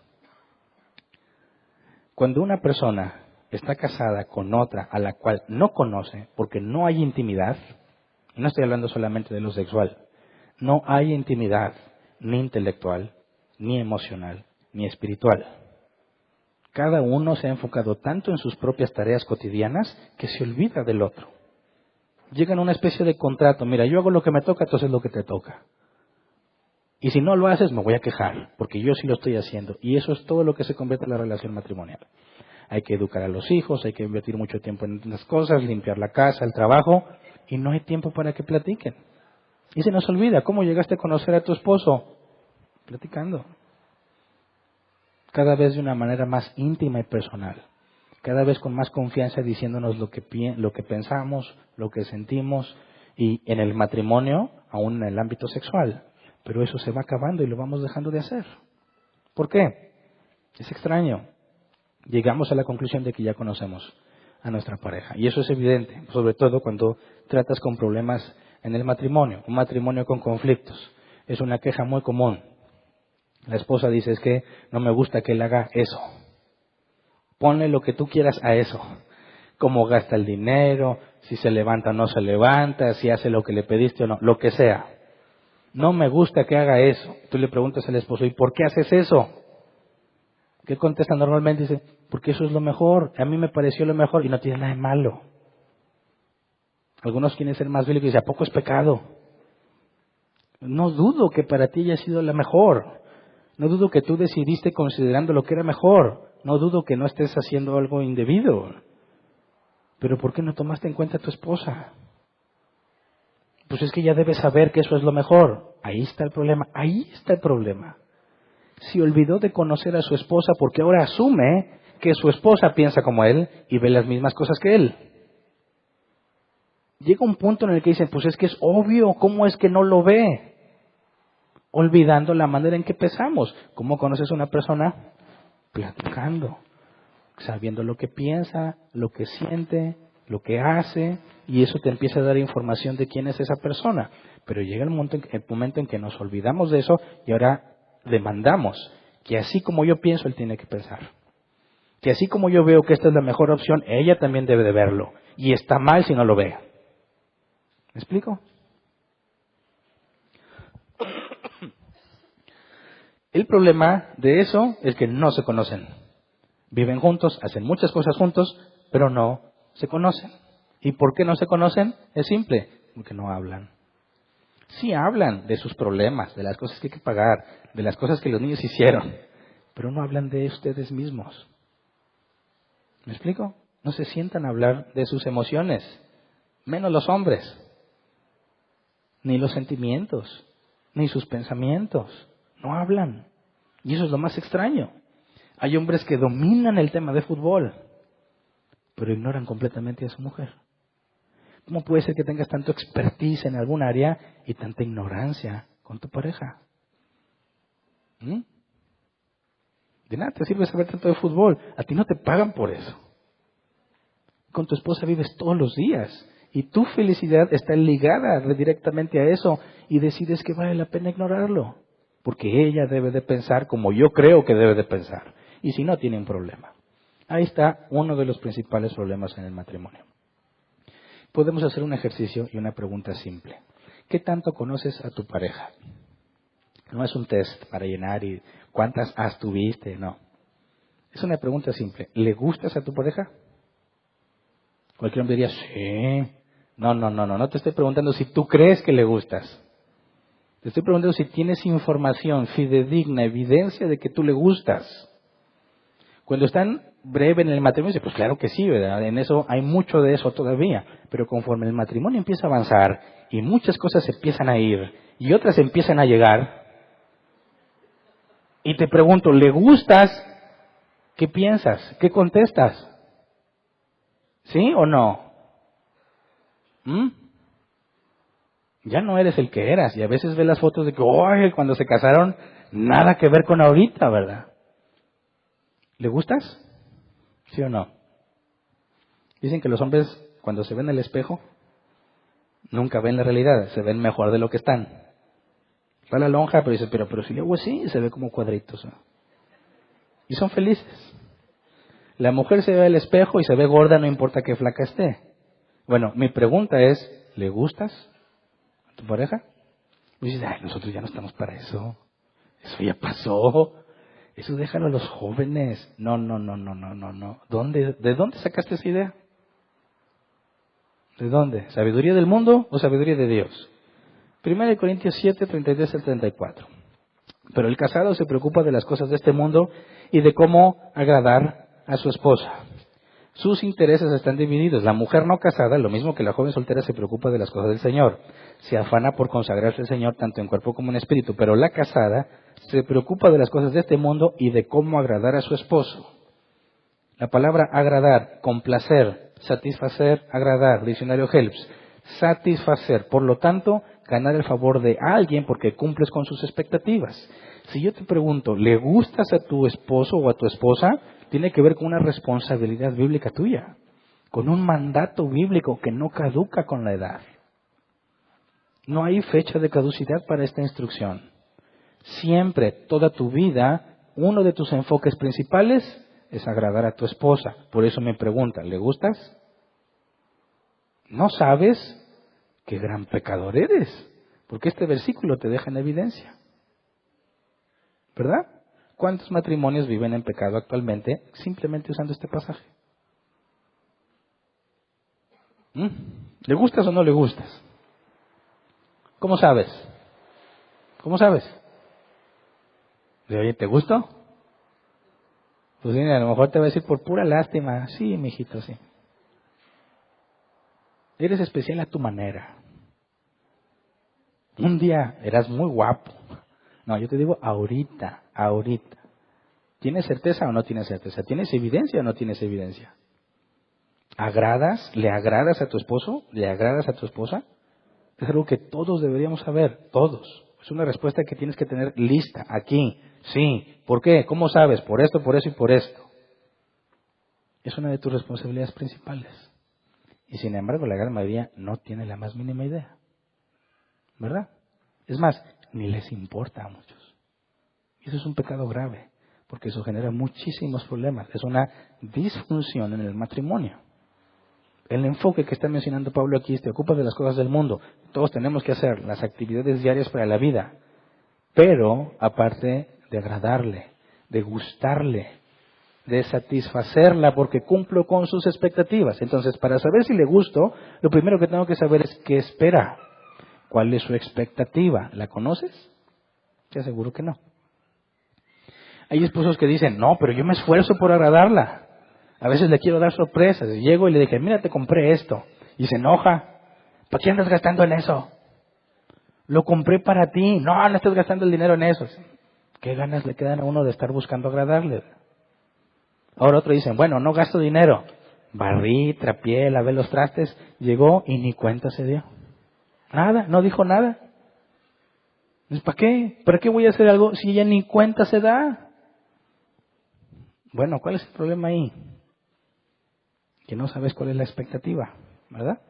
Cuando una persona está casada con otra a la cual no conoce, porque no hay intimidad, y no estoy hablando solamente de lo sexual, no hay intimidad ni intelectual, ni emocional, ni espiritual. Cada uno se ha enfocado tanto en sus propias tareas cotidianas que se olvida del otro. Llegan a una especie de contrato, mira, yo hago lo que me toca, entonces lo que te toca. Y si no lo haces, me voy a quejar, porque yo sí lo estoy haciendo. Y eso es todo lo que se convierte en la relación matrimonial. Hay que educar a los hijos, hay que invertir mucho tiempo en las cosas, limpiar la casa, el trabajo, y no hay tiempo para que platiquen. Y se nos olvida, ¿cómo llegaste a conocer a tu esposo? Platicando. Cada vez de una manera más íntima y personal. Cada vez con más confianza diciéndonos lo que pensamos, lo que sentimos, y en el matrimonio, aún en el ámbito sexual. Pero eso se va acabando y lo vamos dejando de hacer. ¿Por qué? Es extraño. Llegamos a la conclusión de que ya conocemos a nuestra pareja. Y eso es evidente, sobre todo cuando tratas con problemas en el matrimonio. Un matrimonio con conflictos. Es una queja muy común. La esposa dice, es que no me gusta que él haga eso. Ponle lo que tú quieras a eso. Cómo gasta el dinero, si se levanta o no se levanta, si hace lo que le pediste o no, lo que sea. no me gusta que haga eso. Tú le preguntas al esposo, ¿y por qué haces eso? ¿Qué contesta normalmente? Dice, porque eso es lo mejor, a mí me pareció lo mejor y no tiene nada de malo. Algunos quieren ser más bíblicos y dicen, ¿a poco es pecado? No dudo que para ti haya sido la mejor. No dudo que tú decidiste considerando lo que era mejor. No dudo que no estés haciendo algo indebido. Pero ¿por qué no tomaste en cuenta a tu esposa? Pues es que ya debes saber que eso es lo mejor. Ahí está el problema. Ahí está el problema. Se olvidó de conocer a su esposa porque ahora asume que su esposa piensa como él y ve las mismas cosas que él. Llega un punto en el que dicen, pues es que es obvio, ¿cómo es que no lo ve? Olvidando la manera en que pensamos. ¿Cómo conoces a una persona? Platicando, sabiendo lo que piensa, lo que siente, lo que hace, y eso te empieza a dar información de quién es esa persona. Pero llega el momento en que nos olvidamos de eso y ahora demandamos que así como yo pienso, él tiene que pensar. Que así como yo veo que esta es la mejor opción, ella también debe de verlo. Y está mal si no lo ve. ¿Me explico? El problema de eso es que no se conocen. Viven juntos, hacen muchas cosas juntos, pero no se conocen. ¿Y por qué no se conocen? Es simple, porque no hablan. Sí hablan de sus problemas, de las cosas que hay que pagar, de las cosas que los niños hicieron, pero no hablan de ustedes mismos. ¿Me explico? No se sientan a hablar de sus emociones, menos los hombres, ni los sentimientos, ni sus pensamientos. No hablan. Y eso es lo más extraño. Hay hombres que dominan el tema de fútbol, pero ignoran completamente a su mujer. ¿Cómo puede ser que tengas tanto expertise en algún área y tanta ignorancia con tu pareja? De nada te sirve saber tanto de fútbol. A ti no te pagan por eso. Con tu esposa vives todos los días y tu felicidad está ligada directamente a eso y decides que vale la pena ignorarlo. Porque ella debe de pensar como yo creo que debe de pensar. Y si no, tiene un problema. Ahí está uno de los principales problemas en el matrimonio. Podemos hacer un ejercicio y una pregunta simple. ¿Qué tanto conoces a tu pareja? No es un test para llenar y cuántas has tuviste, no. Es una pregunta simple. ¿Le gustas a tu pareja? Cualquier hombre diría, sí. No te estoy preguntando si tú crees que le gustas. Te estoy preguntando si tienes información fidedigna, evidencia de que tú le gustas. Cuando están breve en el matrimonio, pues claro que sí, ¿verdad? En eso hay mucho de eso todavía. Pero conforme el matrimonio empieza a avanzar y muchas cosas empiezan a ir y otras empiezan a llegar, y te pregunto, ¿le gustas? ¿Qué piensas? ¿Qué contestas? ¿Sí o no? Ya no eres el que eras. Y a veces ves las fotos de que, ¡ay! Cuando se casaron, nada que ver con ahorita, ¿verdad? ¿Le gustas? ¿Sí o no? Dicen que los hombres, cuando se ven en el espejo, nunca ven la realidad, se ven mejor de lo que están. Está la lonja, pero dice, pero si le hago así, se ve como cuadritos, ¿no? Y son felices. La mujer se ve al espejo y se ve gorda, no importa qué flaca esté. Bueno, mi pregunta es, ¿le gustas a tu pareja? Y dices, ay, nosotros ya no estamos para eso. Eso ya pasó. Eso déjalo a los jóvenes. No. ¿De dónde sacaste esa idea? ¿De dónde? ¿Sabiduría del mundo o sabiduría de Dios? 1 Corintios 7, 33 al 34. Pero el casado se preocupa de las cosas de este mundo y de cómo agradar a su esposa. Sus intereses están divididos. La mujer no casada, lo mismo que la joven soltera, se preocupa de las cosas del Señor. Se afana por consagrarse al Señor tanto en cuerpo como en espíritu. Pero la casada se preocupa de las cosas de este mundo y de cómo agradar a su esposo. La palabra agradar, complacer, satisfacer, agradar, diccionario Helps, satisfacer. Por lo tanto, ganar el favor de alguien porque cumples con sus expectativas. Si yo te pregunto, ¿le gustas a tu esposo o a tu esposa? Tiene que ver con una responsabilidad bíblica tuya, con un mandato bíblico que no caduca con la edad. No hay fecha de caducidad para esta instrucción. Siempre, toda tu vida, uno de tus enfoques principales es agradar a tu esposa. Por eso me preguntan, ¿le gustas? ¿No sabes qué gran pecador eres? Porque este versículo te deja en evidencia. ¿Verdad? ¿Cuántos matrimonios viven en pecado actualmente simplemente usando este pasaje? ¿Le gustas o no le gustas? ¿Cómo sabes? ¿Cómo sabes? Oye, ¿te gustó? Pues sí, a lo mejor te va a decir por pura lástima. Sí, mijito, sí. Eres especial a tu manera. Un día eras muy guapo. No, yo te digo ahorita. ¿Tienes certeza o no tienes certeza? ¿Tienes evidencia o no tienes evidencia? ¿Agradas? ¿Le agradas a tu esposo? ¿Le agradas a tu esposa? Es algo que todos deberíamos saber, todos. Es una respuesta que tienes que tener lista, aquí, sí. ¿Por qué? ¿Cómo sabes? Por esto, por eso y por esto. Es una de tus responsabilidades principales. Y sin embargo, la gran mayoría no tiene la más mínima idea. ¿Verdad? Es más, ni les importa a muchos. Y eso es un pecado grave, porque eso genera muchísimos problemas. Es una disfunción en el matrimonio. El enfoque que está mencionando Pablo aquí es: te ocupas de las cosas del mundo. Todos tenemos que hacer las actividades diarias para la vida. Pero, aparte de agradarle, de gustarle, de satisfacerla porque cumplo con sus expectativas. Entonces, para saber si le gusto, lo primero que tengo que saber es qué espera. ¿Cuál es su expectativa? ¿La conoces? Te aseguro que no. Hay esposos que dicen: no, pero yo me esfuerzo por agradarla. A veces le quiero dar sorpresas. Y llego y le dije: mira, te compré esto. Y se enoja. ¿Para qué andas gastando en eso? Lo compré para ti. No, no estás gastando el dinero en eso. ¿Qué ganas le quedan a uno de estar buscando agradarle? Ahora otros dicen: bueno, no gasto dinero. Barrí, trapié, lavé los trastes. Llegó y ni cuenta se dio. Nada, no dijo nada. ¿Para qué? ¿Para qué voy a hacer algo si ella ni cuenta se da? Bueno, ¿cuál es el problema ahí? Que no sabes cuál es la expectativa, ¿verdad?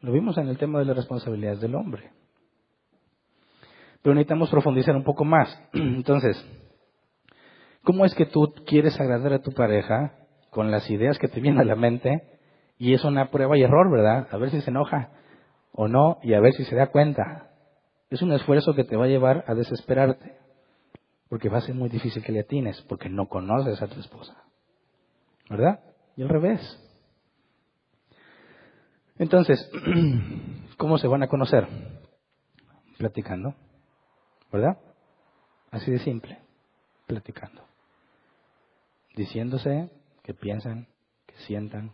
Lo vimos en el tema de las responsabilidades del hombre. Pero necesitamos profundizar un poco más. Entonces, ¿cómo es que tú quieres agradar a tu pareja con las ideas que te vienen a la mente? Y es una prueba y error, ¿verdad? A ver si se enoja o no y a ver si se da cuenta. Es un esfuerzo que te va a llevar a desesperarte. Porque va a ser muy difícil que le atines, porque no conoces a tu esposa. ¿Verdad? Y al revés. Entonces, ¿cómo se van a conocer? Platicando. ¿Verdad? Así de simple. Platicando. Diciéndose que piensan, que sientan,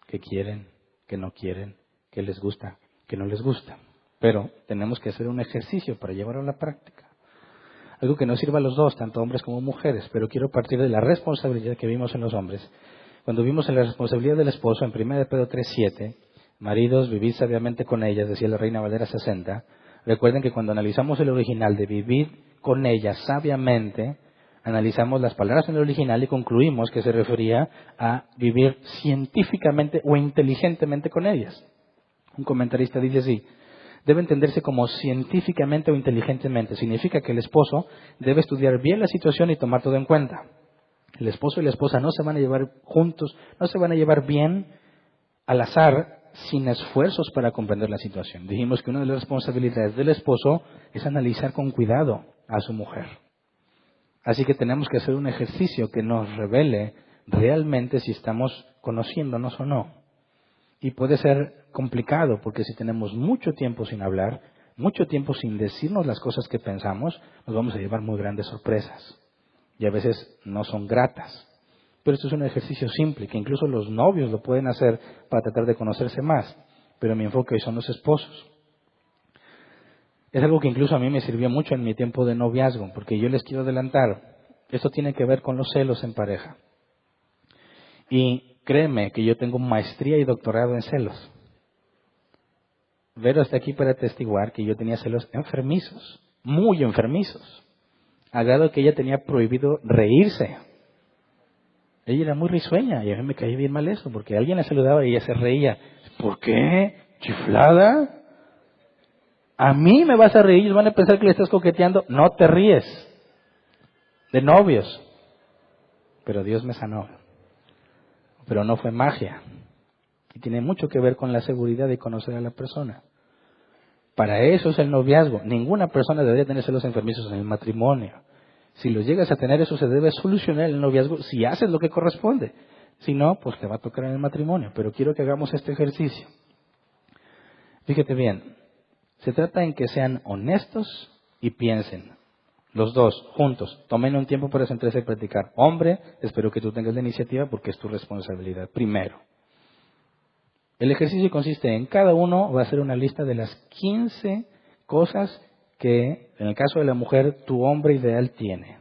que quieren, que no quieren, que les gusta, que no les gusta. Pero tenemos que hacer un ejercicio para llevarlo a la práctica. Algo que nos sirva a los dos, tanto hombres como mujeres, pero quiero partir de la responsabilidad que vimos en los hombres. Cuando vimos en la responsabilidad del esposo, en 1 Pedro 3:7, maridos, vivid sabiamente con ellas, decía la Reina Valera 60. Recuerden que cuando analizamos el original de vivir con ellas sabiamente, analizamos las palabras en el original y concluimos que se refería a vivir científicamente o inteligentemente con ellas. Un comentarista dice así: debe entenderse como científicamente o inteligentemente. Significa que el esposo debe estudiar bien la situación y tomar todo en cuenta. El esposo y la esposa no se van a llevar juntos, no se van a llevar bien al azar, sin esfuerzos para comprender la situación. Dijimos que una de las responsabilidades del esposo es analizar con cuidado a su mujer. Así que tenemos que hacer un ejercicio que nos revele realmente si estamos conociéndonos o no. Y puede ser complicado, porque si tenemos mucho tiempo sin hablar, mucho tiempo sin decirnos las cosas que pensamos, nos vamos a llevar muy grandes sorpresas. Y a veces no son gratas. Pero esto es un ejercicio simple, que incluso los novios lo pueden hacer para tratar de conocerse más. Pero mi enfoque hoy son los esposos. Es algo que incluso a mí me sirvió mucho en mi tiempo de noviazgo, porque yo les quiero adelantar, esto tiene que ver con los celos en pareja. Y créeme que yo tengo maestría y doctorado en celos. Vero está aquí para atestiguar que yo tenía celos enfermizos, muy enfermizos, a grado que ella tenía prohibido reírse. Ella era muy risueña y a mí me caía bien mal eso, porque alguien la saludaba y ella se reía. ¿Por qué? ¿Chiflada? ¿A mí me vas a reír? Ellos van a pensar que le estás coqueteando. No te ríes. De novios. Pero Dios me sanó. Pero no fue magia. Y tiene mucho que ver con la seguridad de conocer a la persona. Para eso es el noviazgo. Ninguna persona debería tener celos enfermizos en el matrimonio. Si los llegas a tener, eso se debe solucionar en el noviazgo si haces lo que corresponde. Si no, pues te va a tocar en el matrimonio. Pero quiero que hagamos este ejercicio. Fíjate bien, se trata en que sean honestos y piensen. Los dos, juntos, tomen un tiempo para sentarse y platicar. Hombre, espero que tú tengas la iniciativa porque es tu responsabilidad. Primero, el ejercicio consiste en cada uno va a hacer una lista de las 15 cosas que, en el caso de la mujer, tu hombre ideal tiene.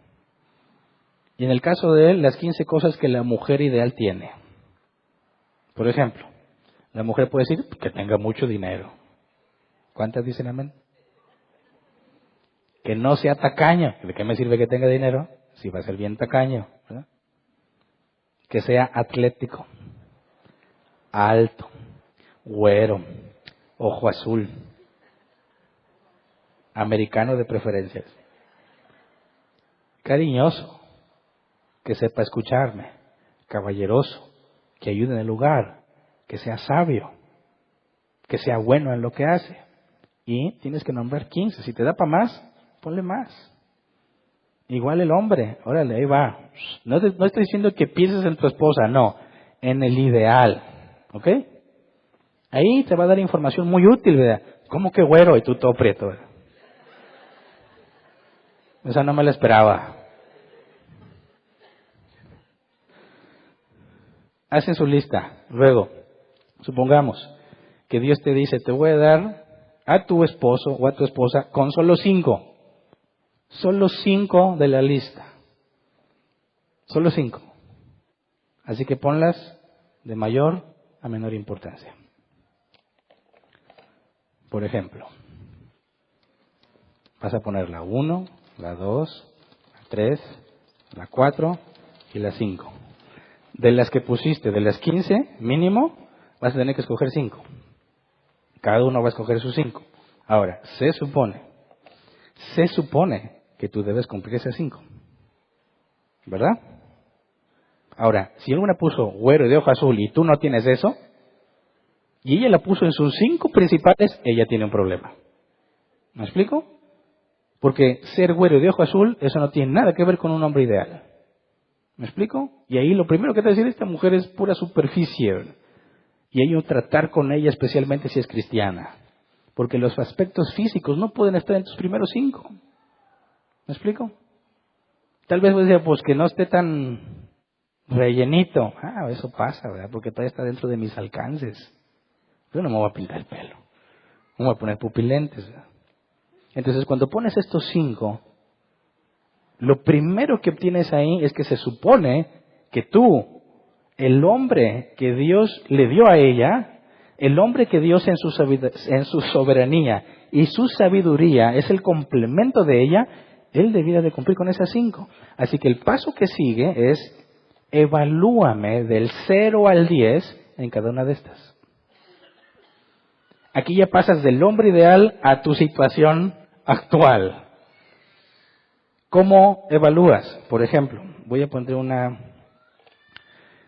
Y en el caso de él, las 15 cosas que la mujer ideal tiene. Por ejemplo, la mujer puede decir que tenga mucho dinero. ¿Cuántas dicen amén? Que no sea tacaño. ¿De qué me sirve que tenga dinero si va a ser bien tacaño? ¿Verdad? Que sea atlético, alto, güero, ojo azul, americano de preferencias, cariñoso, que sepa escucharme, caballeroso, que ayude en el lugar, que sea sabio, que sea bueno en lo que hace. Y tienes que nombrar 15. Si te da para más, ponle más. Igual el hombre, órale, ahí va. No estoy diciendo que pienses en tu esposa, no, en el ideal, ¿ok? Ahí te va a dar información muy útil, ¿verdad? ¿Cómo que güero? Y tú todo prieto, ¿verdad? Esa no me la esperaba. Hacen su lista. Luego, supongamos que Dios te dice, te voy a dar a tu esposo o a tu esposa con solo 5. Solo 5 de la lista. Solo 5. Así que ponlas de mayor a menor importancia. Por ejemplo, vas a poner la 1, la 2, la 3, la 4 y la 5. De las que pusiste, de las 15, mínimo, vas a tener que escoger 5. Cada uno va a escoger sus 5. Ahora, se supone que tú debes cumplir esas 5. ¿Verdad? Ahora, si alguna puso güero y de ojo azul y tú no tienes eso, y ella la puso en sus 5 principales, ella tiene un problema. ¿Me explico? Porque ser güero y de ojo azul, eso no tiene nada que ver con un hombre ideal. ¿Me explico? Y ahí lo primero que te decir, esta mujer es pura superficie. Y hay que tratar con ella especialmente si es cristiana. Porque los aspectos físicos no pueden estar en tus primeros 5. ¿Me explico? Tal vez vos decir, pues que no esté tan rellenito. Ah, eso pasa, ¿verdad? Porque todavía está dentro de mis alcances. Yo no me voy a pintar el pelo. No me voy a poner pupilentes, ¿verdad? Entonces, cuando pones estos 5, lo primero que obtienes ahí es que se supone que tú, el hombre que Dios le dio a ella, el hombre que Dios en su soberanía y su sabiduría es el complemento de ella, él debiera de cumplir con esas 5. Así que el paso que sigue es, evalúame del 0 al 10 en cada una de estas. Aquí ya pasas del hombre ideal a tu situación actual. ¿Cómo evalúas? Por ejemplo, voy a poner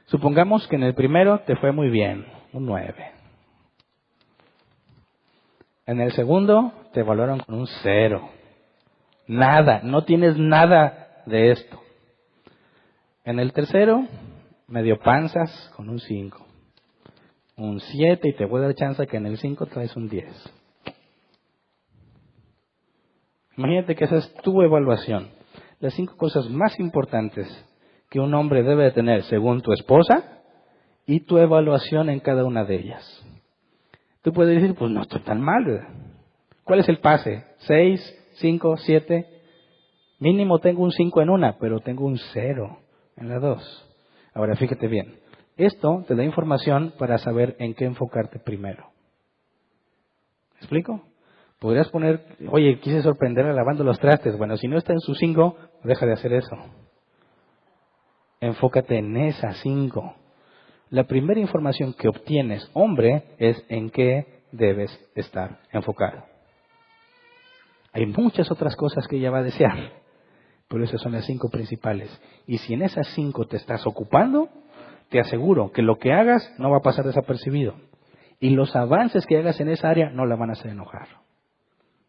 supongamos que en el primero te fue muy bien, un 9. En el segundo te evaluaron con un 0. Nada, no tienes nada de esto. En el tercero, medio panzas con un 5. Un 7 y te voy a dar chance que en el 5 traes un 10. Imagínate que esa es tu evaluación. Las 5 cosas más importantes que un hombre debe de tener según tu esposa y tu evaluación en cada una de ellas. Tú puedes decir, pues no estoy tan mal, ¿verdad? ¿Cuál es el pase? 6, 5, 7. Mínimo tengo un 5 en una, pero tengo un 0 en la 2. Ahora fíjate bien. Esto te da información para saber en qué enfocarte primero. ¿Me explico? Podrías poner, oye, quise sorprenderla lavando los trastes. Bueno, si no está en sus 5, deja de hacer eso. Enfócate en esas 5. La primera información que obtienes, hombre, es en qué debes estar enfocado. Hay muchas otras cosas que ella va a desear, pero esas son las 5 principales. Y si en esas 5 te estás ocupando, te aseguro que lo que hagas no va a pasar desapercibido. Y los avances que hagas en esa área no la van a hacer enojar.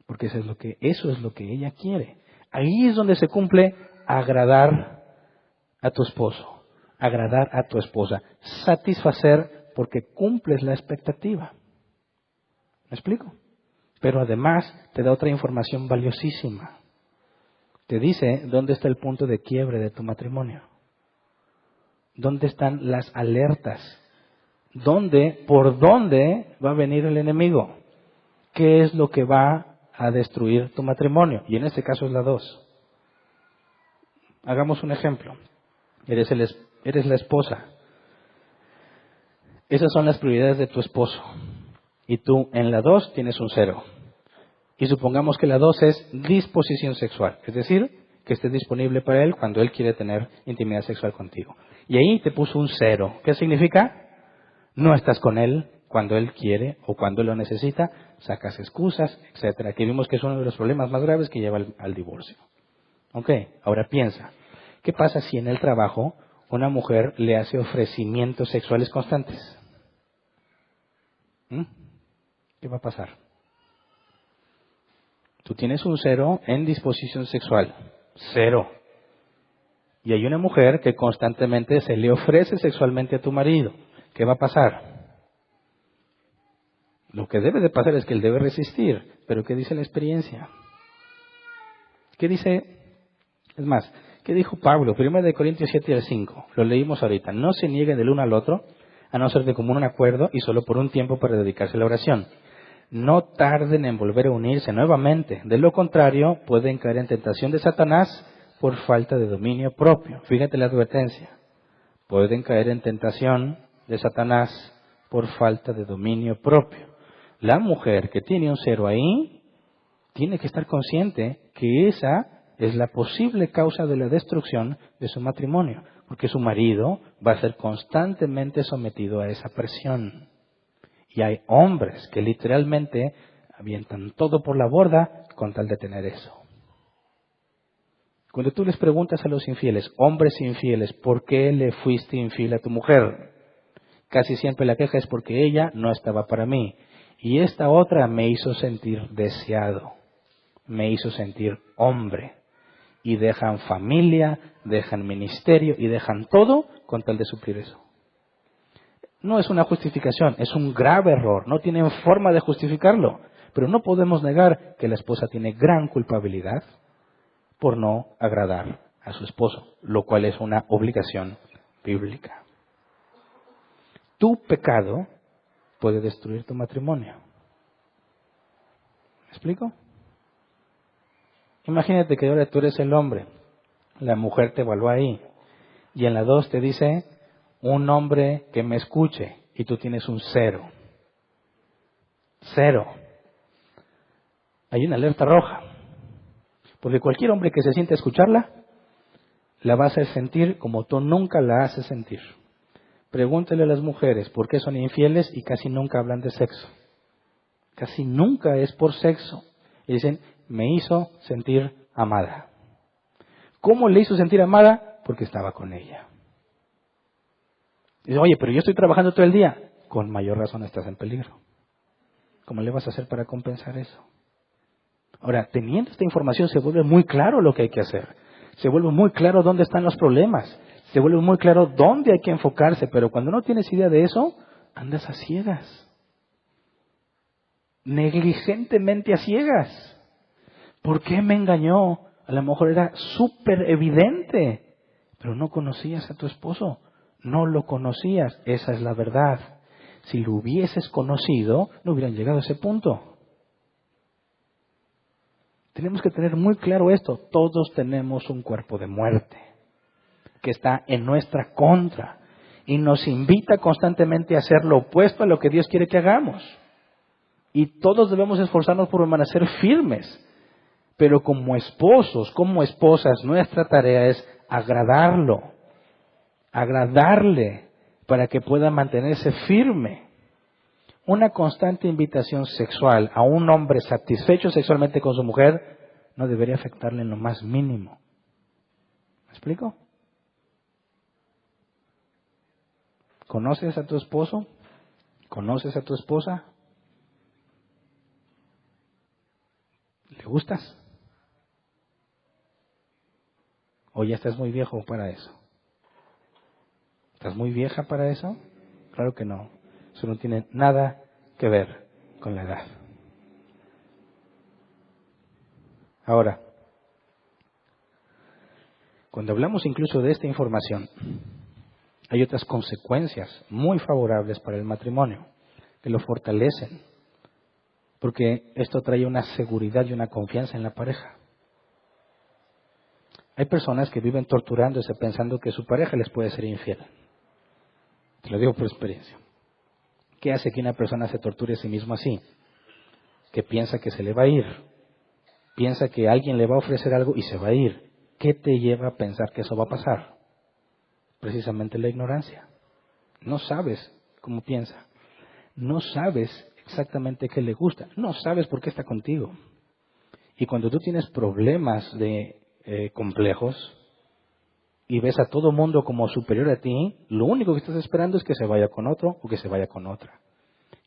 porque eso es lo que ella quiere. Ahí es donde se cumple agradar a tu esposo, agradar a tu esposa, satisfacer porque cumples la expectativa. ¿Me explico? Pero además te da otra información valiosísima. Te dice dónde está el punto de quiebre de tu matrimonio. ¿Dónde están las alertas? ¿Por dónde va a venir el enemigo? ¿Qué es lo que va a destruir tu matrimonio? Y en este caso es la 2. Hagamos un ejemplo. Eres la esposa. Esas son las prioridades de tu esposo. Y tú en la 2 tienes un 0. Y supongamos que la 2 es disposición sexual. Es decir, que estés disponible para él cuando él quiere tener intimidad sexual contigo. Y ahí te puso un 0. ¿Qué significa? No estás con él cuando él quiere o cuando él lo necesita, sacas excusas, etcétera. Que vimos que es uno de los problemas más graves que lleva al divorcio. Ok, ahora piensa, ¿qué pasa si en el trabajo una mujer le hace ofrecimientos sexuales constantes? ¿Qué va a pasar? Tú tienes un 0 en disposición sexual. 0. Y hay una mujer que constantemente se le ofrece sexualmente a tu marido. ¿Qué va a pasar? Lo que debe de pasar es que él debe resistir. Pero ¿qué dice la experiencia? ¿Qué dice? Es más, ¿qué dijo Pablo? 1 Corintios 7 al 5. Lo leímos ahorita. No se nieguen del uno al otro, a no ser de común acuerdo y solo por un tiempo para dedicarse a la oración. No tarden en volver a unirse nuevamente. De lo contrario, pueden caer en tentación de Satanás por falta de dominio propio. Fíjate la advertencia. Pueden caer en tentación de Satanás por falta de dominio propio. La mujer que tiene un 0 ahí, tiene que estar consciente que esa es la posible causa de la destrucción de su matrimonio, porque su marido va a ser constantemente sometido a esa presión. Y hay hombres que literalmente avientan todo por la borda con tal de tener eso. Cuando tú les preguntas a los infieles, hombres infieles, ¿por qué le fuiste infiel a tu mujer? Casi siempre la queja es porque ella no estaba para mí. Y esta otra me hizo sentir deseado, me hizo sentir hombre. Y dejan familia, dejan ministerio y dejan todo con tal de suplir eso. No es una justificación, es un grave error. No tienen forma de justificarlo. Pero no podemos negar que la esposa tiene gran culpabilidad por no agradar a su esposo, lo cual es una obligación bíblica. Tu pecado puede destruir tu matrimonio. ¿Me explico? Imagínate que ahora tú eres el hombre, la mujer te evaluó ahí, y en la 2 te dice, un hombre que me escuche, y tú tienes un 0. 0. Hay una alerta roja. Porque cualquier hombre que se siente a escucharla, la va a hacer sentir como tú nunca la haces sentir. Pregúntale a las mujeres por qué son infieles y casi nunca hablan de sexo. Casi nunca es por sexo. Y dicen, me hizo sentir amada. ¿Cómo le hizo sentir amada? Porque estaba con ella. Dice, oye, pero yo estoy trabajando todo el día. Con mayor razón estás en peligro. ¿Cómo le vas a hacer para compensar eso? Ahora, teniendo esta información se vuelve muy claro lo que hay que hacer. Se vuelve muy claro dónde están los problemas. Se vuelve muy claro dónde hay que enfocarse. Pero cuando no tienes idea de eso, andas a ciegas. Negligentemente a ciegas. ¿Por qué me engañó? A lo mejor era súper evidente. Pero no conocías a tu esposo. No lo conocías. Esa es la verdad. Si lo hubieses conocido, no hubieran llegado a ese punto. Tenemos que tener muy claro esto. Todos tenemos un cuerpo de muerte que está en nuestra contra y nos invita constantemente a hacer lo opuesto a lo que Dios quiere que hagamos. Y todos debemos esforzarnos por permanecer firmes. Pero como esposos, como esposas, nuestra tarea es agradarlo, agradarle para que pueda mantenerse firme. Una constante invitación sexual a un hombre satisfecho sexualmente con su mujer no debería afectarle en lo más mínimo. ¿Me explico? ¿Conoces a tu esposo? ¿Conoces a tu esposa? gustas? ¿O ya estás muy viejo para eso? ¿Estás muy vieja para eso? Claro que no. Eso no tiene nada que ver con la edad. Ahora, cuando hablamos incluso de esta información, hay otras consecuencias muy favorables para el matrimonio, que lo fortalecen, porque esto trae una seguridad y una confianza en la pareja. Hay personas que viven torturándose pensando que su pareja les puede ser infiel. Te lo digo por experiencia. ¿Qué hace que una persona se torture a sí mismo así? Que piensa que se le va a ir. Piensa que alguien le va a ofrecer algo y se va a ir. ¿Qué te lleva a pensar que eso va a pasar? Precisamente la ignorancia. No sabes cómo piensa. No sabes exactamente qué le gusta. No sabes por qué está contigo. Y cuando tú tienes problemas de complejos y ves a todo mundo como superior a ti, lo único que estás esperando es que se vaya con otro o que se vaya con otra.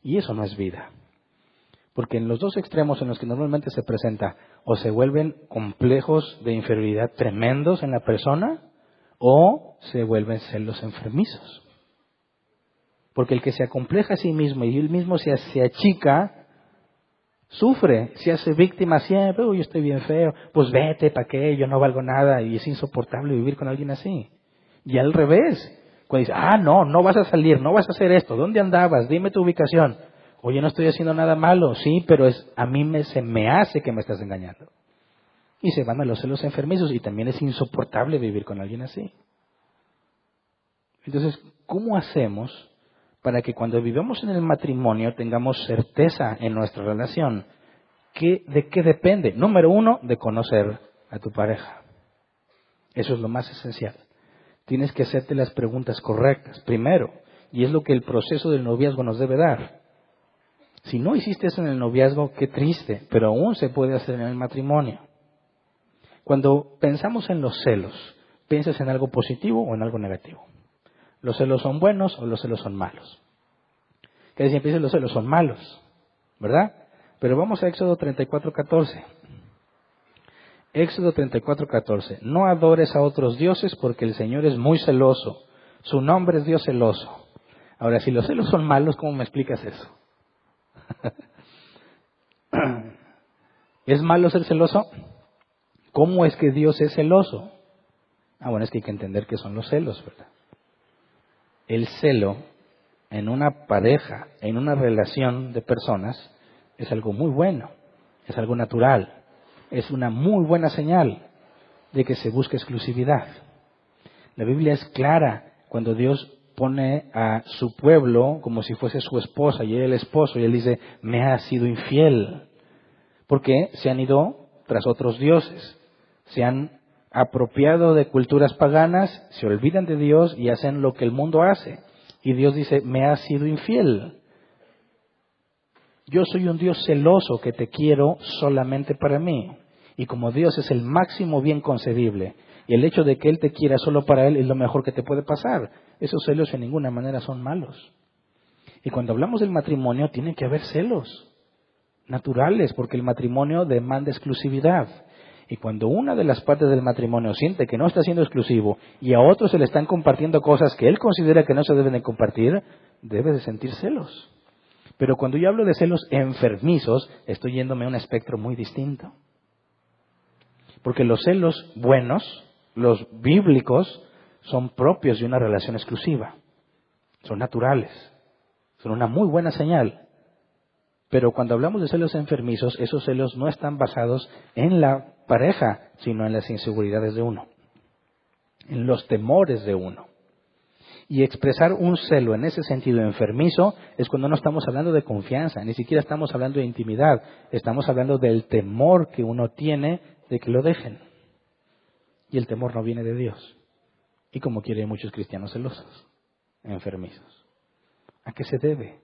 Y eso no es vida. Porque en los dos extremos en los que normalmente se presenta, o se vuelven complejos de inferioridad tremendos en la persona, o se vuelven celos enfermizos. Porque el que se acompleja a sí mismo y él mismo se achica, sufre, se hace víctima siempre. Uy, yo estoy bien feo, pues vete, ¿para qué? Yo no valgo nada. Y es insoportable vivir con alguien así. Y al revés, cuando dice, no vas a salir, no vas a hacer esto, ¿dónde andabas? Dime tu ubicación. Oye, no estoy haciendo nada malo, sí, pero a mí se me hace que me estás engañando. Y se van a los celos enfermizos y también es insoportable vivir con alguien así. Entonces, ¿cómo hacemos para que cuando vivamos en el matrimonio tengamos certeza en nuestra relación? ¿De qué depende? Número 1, de conocer a tu pareja. Eso es lo más esencial. Tienes que hacerte las preguntas correctas, primero, y es lo que el proceso del noviazgo nos debe dar. Si no hiciste eso en el noviazgo, qué triste, pero aún se puede hacer en el matrimonio. Cuando pensamos en los celos, ¿piensas en algo positivo o en algo negativo? ¿Los celos son buenos o los celos son malos? Que siempre dicen los celos son malos, ¿verdad? Pero vamos a Éxodo 34:14. Éxodo 34:14. No adores a otros dioses porque el Señor es muy celoso. Su nombre es Dios celoso. Ahora, si los celos son malos, ¿cómo me explicas eso? ¿Es malo ser celoso? ¿Cómo es que Dios es celoso? Bueno, es que hay que entender qué son los celos, ¿verdad? El celo en una pareja, en una relación de personas, es algo muy bueno, es algo natural, es una muy buena señal de que se busca exclusividad. La Biblia es clara cuando Dios pone a su pueblo como si fuese su esposa y él el esposo, y él dice, me ha sido infiel, porque se han ido tras otros dioses, se han apropiado de culturas paganas, se olvidan de Dios y hacen lo que el mundo hace. Y Dios dice, me has sido infiel. Yo soy un Dios celoso que te quiero solamente para mí. Y como Dios es el máximo bien concebible, y el hecho de que Él te quiera solo para Él es lo mejor que te puede pasar. Esos celos en ninguna manera son malos. Y cuando hablamos del matrimonio, tiene que haber celos naturales, porque el matrimonio demanda exclusividad. Y cuando una de las partes del matrimonio siente que no está siendo exclusivo y a otros se le están compartiendo cosas que él considera que no se deben de compartir, debe de sentir celos. Pero cuando yo hablo de celos enfermizos, estoy yéndome a un espectro muy distinto. Porque los celos buenos, los bíblicos, son propios de una relación exclusiva. Son naturales. Son una muy buena señal. Pero cuando hablamos de celos enfermizos, esos celos no están basados en la pareja, sino en las inseguridades de uno, en los temores de uno. Y expresar un celo en ese sentido enfermizo es cuando no estamos hablando de confianza, ni siquiera estamos hablando de intimidad, estamos hablando del temor que uno tiene de que lo dejen. Y el temor no viene de Dios. Y como quieren muchos cristianos celosos, enfermizos. ¿A qué se debe?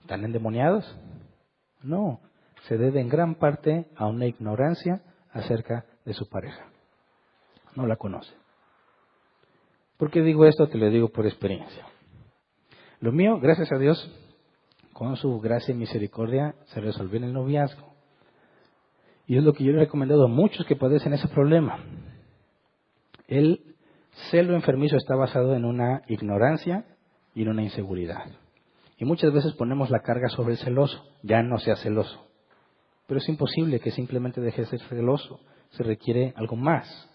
¿Están endemoniados? No, se debe en gran parte a una ignorancia acerca de su pareja. No la conoce. ¿Por qué digo esto? Te lo digo por experiencia. Lo mío, gracias a Dios, con su gracia y misericordia, se resolvió en el noviazgo. Y es lo que yo le he recomendado a muchos que padecen ese problema. El celo enfermizo está basado en una ignorancia y en una inseguridad. Y muchas veces ponemos la carga sobre el celoso. Ya no sea celoso. Pero es imposible que simplemente deje de ser celoso. Se requiere algo más.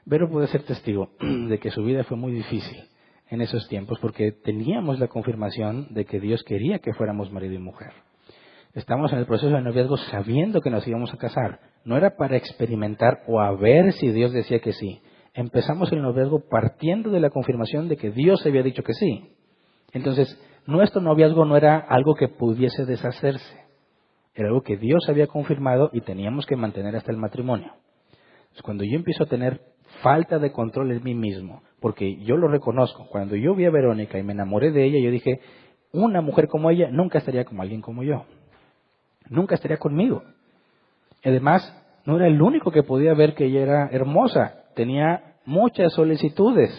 Vero puede ser testigo de que su vida fue muy difícil en esos tiempos porque teníamos la confirmación de que Dios quería que fuéramos marido y mujer. Estamos en el proceso de noviazgo sabiendo que nos íbamos a casar. No era para experimentar o a ver si Dios decía que sí. Empezamos el noviazgo partiendo de la confirmación de que Dios había dicho que sí. Entonces, nuestro noviazgo no era algo que pudiese deshacerse. Era algo que Dios había confirmado y teníamos que mantener hasta el matrimonio. Entonces, cuando yo empiezo a tener falta de control en mí mismo, porque yo lo reconozco, cuando yo vi a Verónica y me enamoré de ella, yo dije, una mujer como ella nunca estaría como alguien como yo. Nunca estaría conmigo. Además, no era el único que podía ver que ella era hermosa. Tenía muchas solicitudes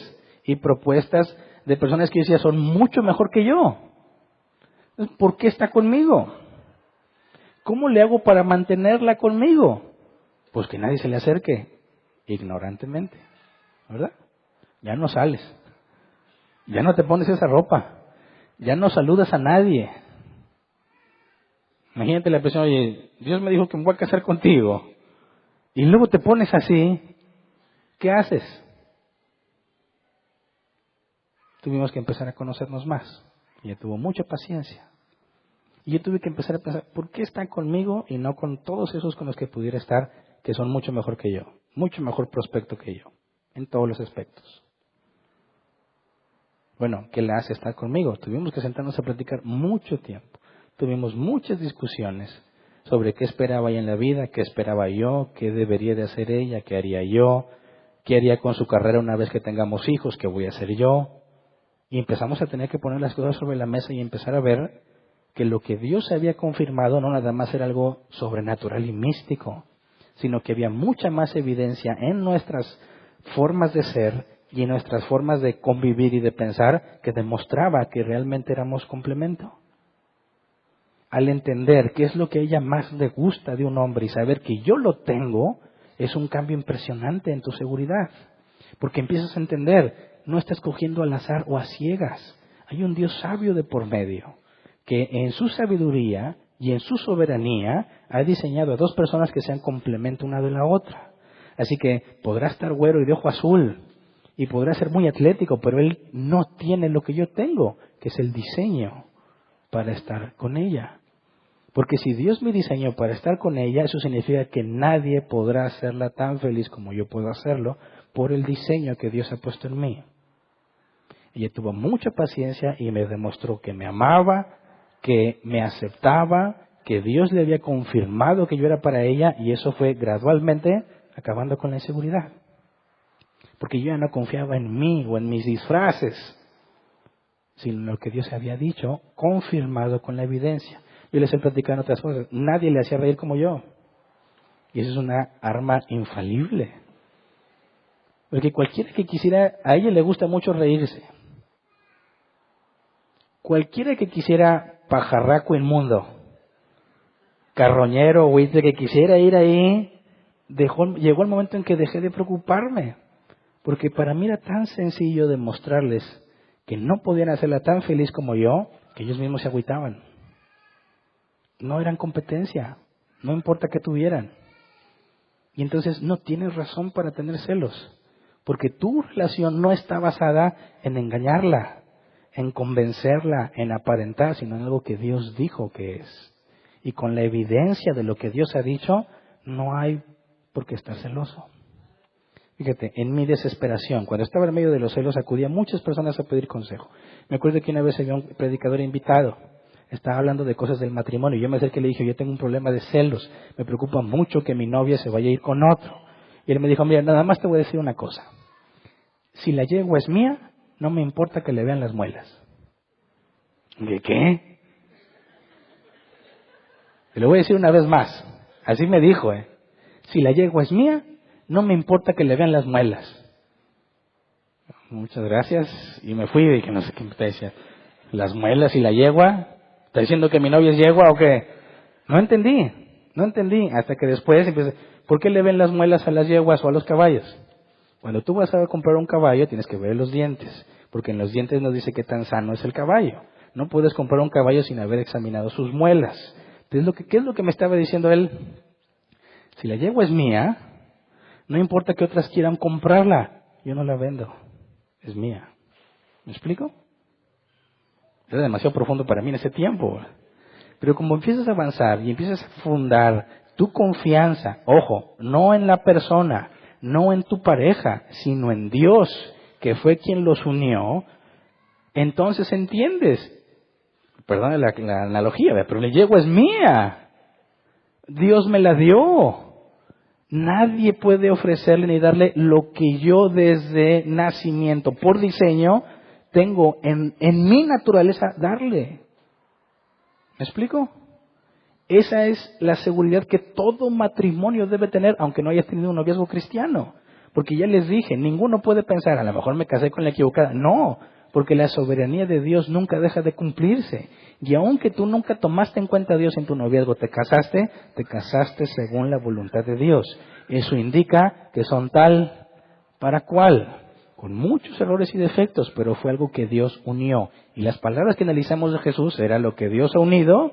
y propuestas de personas que yo decía son mucho mejor que yo. Entonces, ¿por qué está conmigo? ¿Cómo le hago para mantenerla conmigo? Pues que nadie se le acerque ignorantemente, ¿verdad? Ya no sales. Ya no te pones esa ropa. Ya no saludas a nadie. Imagínate la persona, oye, Dios me dijo que me voy a casar contigo. Y luego te pones así. ¿Qué haces? Tuvimos que empezar a conocernos más. Ella tuvo mucha paciencia. Y yo tuve que empezar a pensar, ¿por qué está conmigo y no con todos esos con los que pudiera estar, que son mucho mejor que yo? Mucho mejor prospecto que yo, en todos los aspectos. Bueno, ¿qué le hace estar conmigo? Tuvimos que sentarnos a platicar mucho tiempo. Tuvimos muchas discusiones sobre qué esperaba ella en la vida, qué esperaba yo, qué debería de hacer ella, qué haría yo, qué haría con su carrera una vez que tengamos hijos, qué voy a hacer yo. Y empezamos a tener que poner las cosas sobre la mesa y empezar a ver que lo que Dios había confirmado no nada más era algo sobrenatural y místico, sino que había mucha más evidencia en nuestras formas de ser y en nuestras formas de convivir y de pensar que demostraba que realmente éramos complemento. Al entender qué es lo que a ella más le gusta de un hombre y saber que yo lo tengo, es un cambio impresionante en tu seguridad. Porque empiezas a entender, no estás cogiendo al azar o a ciegas. Hay un Dios sabio de por medio, que en su sabiduría y en su soberanía ha diseñado a dos personas que sean complemento una de la otra. Así que podrá estar güero y de ojo azul, y podrá ser muy atlético, pero él no tiene lo que yo tengo, que es el diseño para estar con ella. Porque si Dios me diseñó para estar con ella, eso significa que nadie podrá hacerla tan feliz como yo puedo hacerlo por el diseño que Dios ha puesto en mí. Ella tuvo mucha paciencia y me demostró que me amaba, que me aceptaba, que Dios le había confirmado que yo era para ella, y eso fue gradualmente acabando con la inseguridad. Porque yo ya no confiaba en mí o en mis disfraces, sino en lo que Dios había dicho, confirmado con la evidencia. Yo les he platicado en otras cosas, nadie le hacía reír como yo. Y eso es una arma infalible. Porque cualquiera que quisiera, a ella le gusta mucho reírse. Cualquiera que quisiera pajarraco inmundo, carroñero, buitre, que quisiera ir ahí, llegó el momento en que dejé de preocuparme. Porque para mí era tan sencillo demostrarles que no podían hacerla tan feliz como yo, que ellos mismos se agüitaban. No eran competencia, no importa qué tuvieran. Y entonces no tienes razón para tener celos, porque tu relación no está basada en engañarla, en convencerla, en aparentar, sino en algo que Dios dijo que es. Y con la evidencia de lo que Dios ha dicho, no hay por qué estar celoso. Fíjate, en mi desesperación, cuando estaba en medio de los celos, acudía a muchas personas a pedir consejo. Me acuerdo que una vez había un predicador invitado, estaba hablando de cosas del matrimonio, y yo me acerqué y le dije, yo tengo un problema de celos, me preocupa mucho que mi novia se vaya a ir con otro. Y él me dijo, mira, nada más te voy a decir una cosa, si la yegua es mía, no me importa que le vean las muelas. ¿De qué? Te lo voy a decir una vez más, así me dijo, si la yegua es mía, no me importa que le vean las muelas. Muchas gracias. Y me fui y dije, no sé qué me está diciendo. Las muelas y la yegua. ¿Está diciendo que mi novia es yegua o qué? No entendí. No entendí, hasta que después empecé, ¿por qué le ven las muelas a las yeguas o a los caballos? Cuando tú vas a comprar un caballo tienes que ver los dientes, porque en los dientes nos dice qué tan sano es el caballo. No puedes comprar un caballo sin haber examinado sus muelas. Entonces, ¿qué es lo que me estaba diciendo él? Si la yegua es mía, no importa que otras quieran comprarla, yo no la vendo, es mía. ¿Me explico? Era demasiado profundo para mí en ese tiempo. Pero como empiezas a avanzar y empiezas a fundar tu confianza, ojo, no en la persona, no en tu pareja, sino en Dios, que fue quien los unió, entonces entiendes. Perdón la analogía, pero la yegua es mía. Dios me la dio. Nadie puede ofrecerle ni darle lo que yo desde nacimiento, por diseño, tengo en mi naturaleza darle. ¿Me explico? Esa es la seguridad que todo matrimonio debe tener, aunque no hayas tenido un noviazgo cristiano. Porque ya les dije, ninguno puede pensar, a lo mejor me casé con la equivocada. No, porque la soberanía de Dios nunca deja de cumplirse. Y aunque tú nunca tomaste en cuenta a Dios en tu noviazgo, te casaste según la voluntad de Dios. Eso indica que son tal para cual, con muchos errores y defectos, pero fue algo que Dios unió. Y las palabras que analizamos de Jesús era lo que Dios ha unido,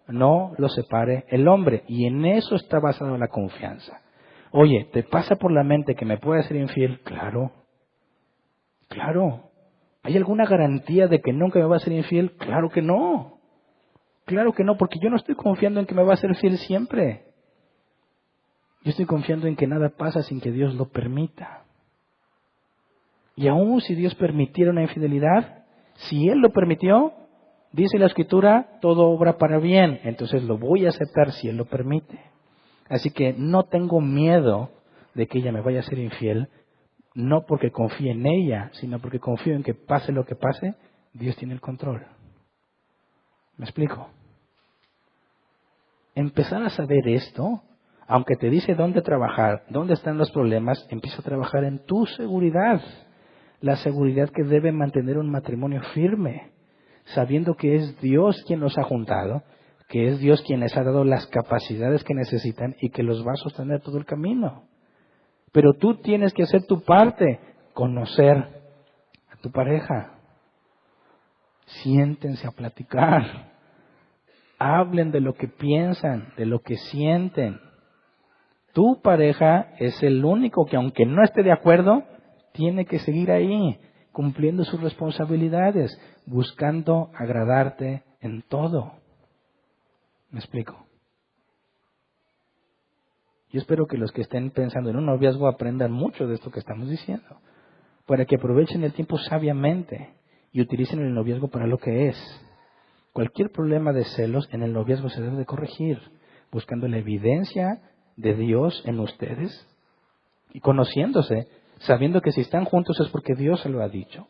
no lo separe el hombre. Y en eso está basada la confianza. Oye, ¿te pasa por la mente que me puede ser infiel? Claro. ¿Hay alguna garantía de que nunca me va a ser infiel? Claro que no. Claro que no, porque yo no estoy confiando en que me va a ser fiel siempre. Yo estoy confiando en que nada pasa sin que Dios lo permita. Y aún si Dios permitiera una infidelidad, si Él lo permitió, dice la Escritura, todo obra para bien. Entonces lo voy a aceptar si Él lo permite. Así que no tengo miedo de que ella me vaya a ser infiel, no porque confíe en ella, sino porque confío en que pase lo que pase, Dios tiene el control. ¿Me explico? Empezar a saber esto, aunque te dice dónde trabajar, dónde están los problemas, empieza a trabajar en tu seguridad. La seguridad que debe mantener un matrimonio firme, sabiendo que es Dios quien los ha juntado, que es Dios quien les ha dado las capacidades que necesitan y que los va a sostener todo el camino. Pero tú tienes que hacer tu parte, conocer a tu pareja. Siéntense a platicar. Hablen de lo que piensan, de lo que sienten. Tu pareja es el único que, aunque no esté de acuerdo, tiene que seguir ahí, cumpliendo sus responsabilidades, buscando agradarte en todo. ¿Me explico? Yo espero que los que estén pensando en un noviazgo aprendan mucho de esto que estamos diciendo, para que aprovechen el tiempo sabiamente y utilicen el noviazgo para lo que es. Cualquier problema de celos en el noviazgo se debe de corregir, buscando la evidencia de Dios en ustedes y conociéndose, sabiendo que si están juntos es porque Dios se lo ha dicho.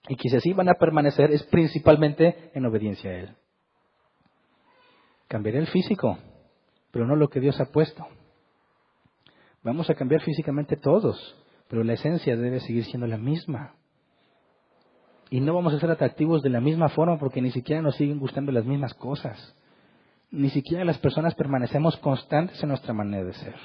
Y que si así van a permanecer es principalmente en obediencia a Él. Cambiaré el físico, pero no lo que Dios ha puesto. Vamos a cambiar físicamente todos, pero la esencia debe seguir siendo la misma. Y no vamos a ser atractivos de la misma forma porque ni siquiera nos siguen gustando las mismas cosas. Ni siquiera las personas permanecemos constantes en nuestra manera de ser.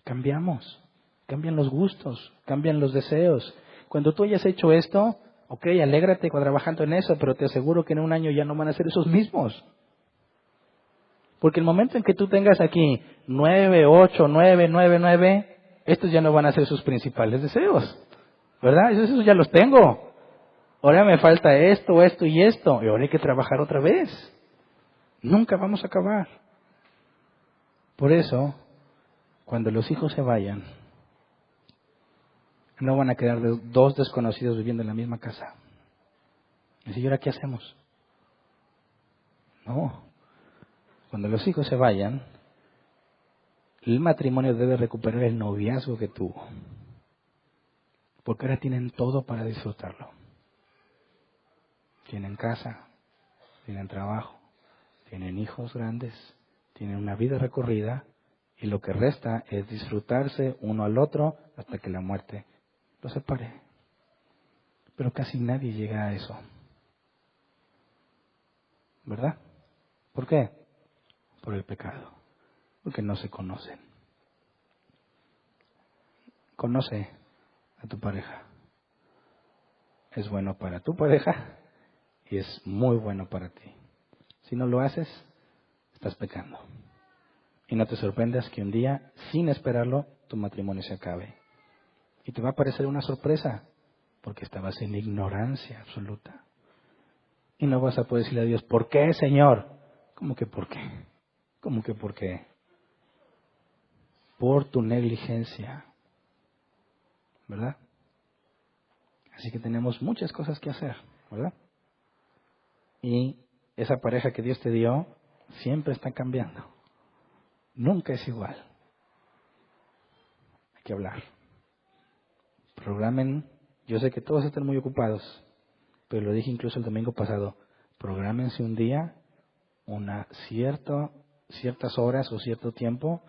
Cambiamos, cambian los gustos, cambian los deseos. Cuando tú hayas hecho esto, ok, alégrate trabajando en eso, pero te aseguro que en un año ya no van a ser esos mismos. Porque el momento en que tú tengas aquí 9, 8, 9, 9, 9, estos ya no van a ser sus principales deseos, ¿verdad? Esos ya los tengo. Ahora me falta esto, esto y esto, y ahora hay que trabajar otra vez. Nunca vamos a acabar. Por eso, cuando los hijos se vayan, no van a quedar dos desconocidos viviendo en la misma casa. Y ¿y ahora qué hacemos? No. Cuando los hijos se vayan, el matrimonio debe recuperar el noviazgo que tuvo. Porque ahora tienen todo para disfrutarlo. Tienen casa, tienen trabajo, tienen hijos grandes, tienen una vida recorrida y lo que resta es disfrutarse uno al otro hasta que la muerte los separe. Pero casi nadie llega a eso. ¿Verdad? ¿Por qué? por el pecado, porque no se conocen. Conoce a tu pareja. Es bueno para tu pareja y es muy bueno para ti. Si no lo haces, estás pecando. Y no te sorprendas que un día, sin esperarlo, tu matrimonio se acabe. Y te va a parecer una sorpresa, porque estabas en ignorancia absoluta. Y no vas a poder decirle a Dios, ¿por qué, Señor? ¿Cómo que por qué? ¿Cómo que por qué? Por tu negligencia, ¿verdad? Así que tenemos muchas cosas que hacer, ¿verdad? Y esa pareja que Dios te dio siempre está cambiando. Nunca es igual. Hay que hablar. Programen, yo sé que todos están muy ocupados, pero lo dije incluso el domingo pasado, prográmense un día, ciertas horas o cierto tiempo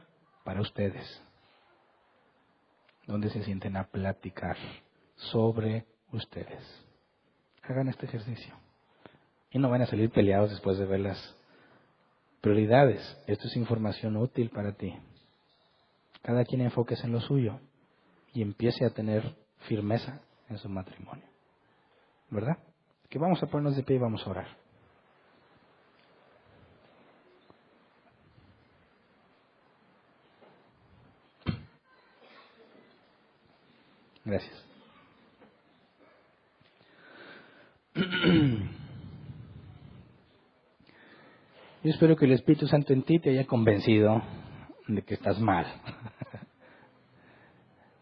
para ustedes, donde se sienten a platicar sobre ustedes. Hagan este ejercicio. Y no van a salir peleados después de ver las prioridades. Esto es información útil para ti. Cada quien enfóquese en lo suyo y empiece a tener firmeza en su matrimonio. ¿Verdad? Que vamos a ponernos de pie y vamos a orar. Gracias. Yo espero que el Espíritu Santo en ti te haya convencido de que estás mal.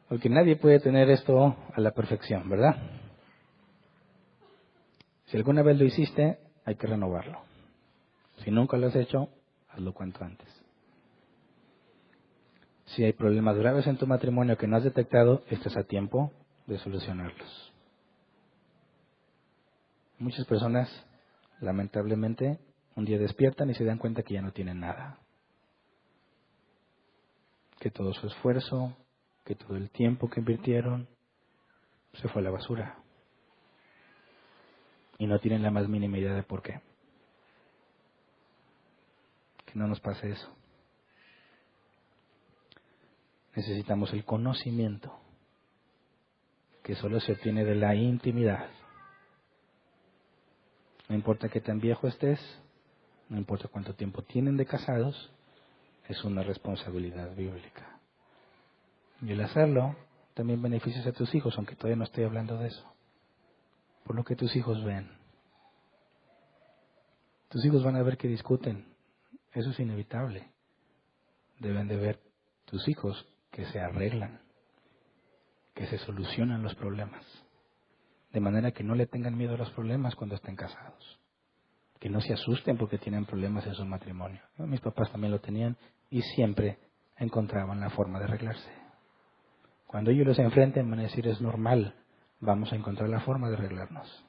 Porque nadie puede tener esto a la perfección, ¿verdad? Si alguna vez lo hiciste, hay que renovarlo. Si nunca lo has hecho, hazlo cuanto antes. Si hay problemas graves en tu matrimonio que no has detectado, estás a tiempo de solucionarlos. Muchas personas, lamentablemente, un día despiertan y se dan cuenta que ya no tienen nada. Que todo su esfuerzo, que todo el tiempo que invirtieron, se fue a la basura. Y no tienen la más mínima idea de por qué. Que no nos pase eso. Necesitamos el conocimiento, que solo se obtiene de la intimidad. No importa qué tan viejo estés, no importa cuánto tiempo tienen de casados, es una responsabilidad bíblica. Y el hacerlo también beneficias a tus hijos, aunque todavía no estoy hablando de eso. Por lo que tus hijos ven. Tus hijos van a ver que discuten. Eso es inevitable. Deben de ver tus hijos que se arreglan, que se solucionan los problemas. De manera que no le tengan miedo a los problemas cuando estén casados. Que no se asusten porque tienen problemas en su matrimonio. Mis papás también lo tenían y siempre encontraban la forma de arreglarse. Cuando ellos los enfrenten van a decir es normal, vamos a encontrar la forma de arreglarnos.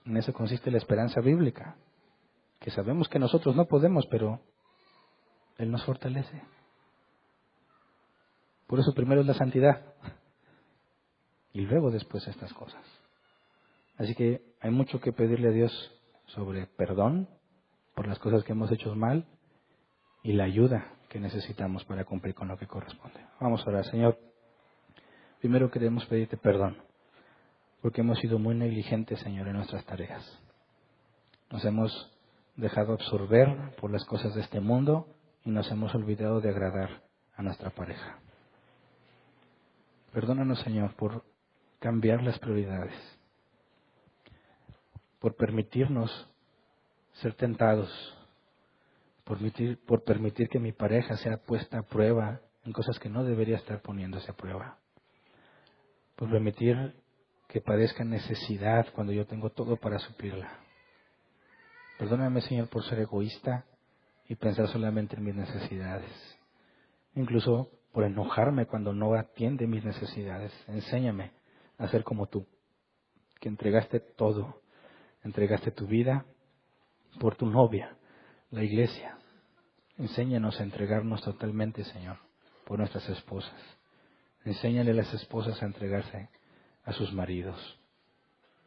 En eso consiste la esperanza bíblica, que sabemos que nosotros no podemos, pero Él nos fortalece. Por eso primero es la santidad y luego después estas cosas. Así que hay mucho que pedirle a Dios sobre perdón por las cosas que hemos hecho mal y la ayuda que necesitamos para cumplir con lo que corresponde. Vamos a orar, Señor. Primero queremos pedirte perdón porque hemos sido muy negligentes, Señor, en nuestras tareas. Nos hemos dejado absorber por las cosas de este mundo y nos hemos olvidado de agradar a nuestra pareja. Perdónanos, Señor, por cambiar las prioridades, por permitirnos ser tentados, por permitir que mi pareja sea puesta a prueba en cosas que no debería estar poniéndose a prueba, por permitir que padezca necesidad cuando yo tengo todo para suplirla. Perdóname, Señor, por ser egoísta y pensar solamente en mis necesidades. Incluso por enojarme cuando no atiende mis necesidades. Enséñame a ser como tú, que entregaste todo. Entregaste tu vida por tu novia, la iglesia. Enséñanos a entregarnos totalmente, Señor, por nuestras esposas. Enséñale a las esposas a entregarse a sus maridos.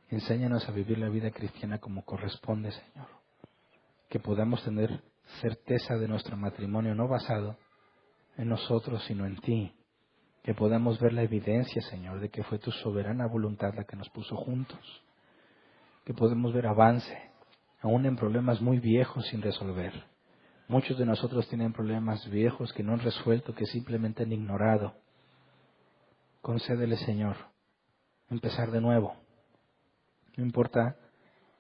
Enséñanos a vivir la vida cristiana como corresponde, Señor. que podamos tener certeza de nuestro matrimonio no basado en nosotros, sino en ti. Que podamos ver la evidencia, Señor, de que fue tu soberana voluntad la que nos puso juntos. Que podemos ver avance, aún en problemas muy viejos sin resolver. Muchos de nosotros tienen problemas viejos que no han resuelto, que simplemente han ignorado. Concédele, Señor, empezar de nuevo. No importa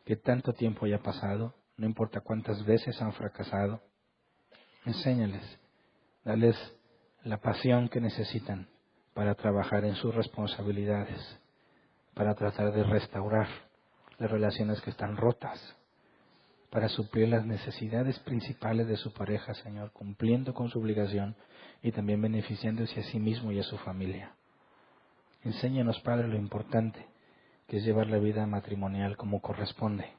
que tanto tiempo haya pasado, no importa cuántas veces han fracasado. Enséñales, dales la pasión que necesitan para trabajar en sus responsabilidades, para tratar de restaurar las relaciones que están rotas, para suplir las necesidades principales de su pareja, Señor, cumpliendo con su obligación y también beneficiándose a sí mismo y a su familia. Enséñanos, Padre, lo importante que es llevar la vida matrimonial como corresponde,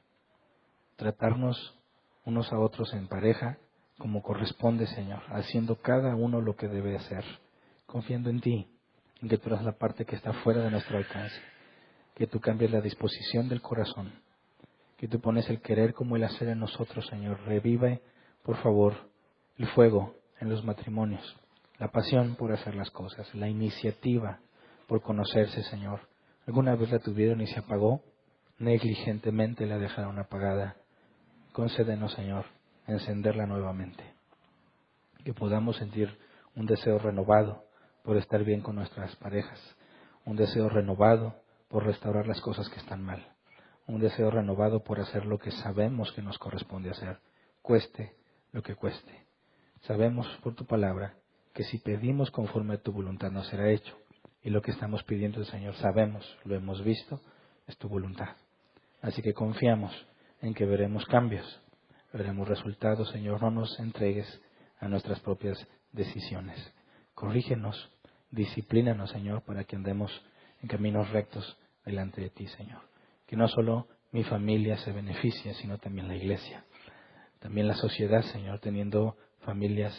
tratarnos unos a otros en pareja como corresponde, Señor, haciendo cada uno lo que debe hacer, confiando en ti, en que tú eres la parte que está fuera de nuestro alcance, que tú cambies la disposición del corazón, que tú pones el querer como el hacer en nosotros, Señor. Revive, por favor, el fuego en los matrimonios, la pasión por hacer las cosas, la iniciativa por conocerse, Señor. ¿Alguna vez la tuvieron y se apagó? Negligentemente la dejaron apagada. Concédenos, Señor, encenderla nuevamente. Que podamos sentir un deseo renovado por estar bien con nuestras parejas, un deseo renovado por restaurar las cosas que están mal, un deseo renovado por hacer lo que sabemos que nos corresponde hacer, cueste lo que cueste. Sabemos por tu palabra que si pedimos conforme a tu voluntad nos será hecho, y lo que estamos pidiendo, Señor, sabemos, lo hemos visto, es tu voluntad. Así que confiamos en que veremos cambios, veremos resultados, Señor. No nos entregues a nuestras propias decisiones. Corrígenos, disciplínanos, Señor, para que andemos en caminos rectos delante de ti, Señor. Que no solo mi familia se beneficie, sino también la iglesia. También la sociedad, Señor, teniendo familias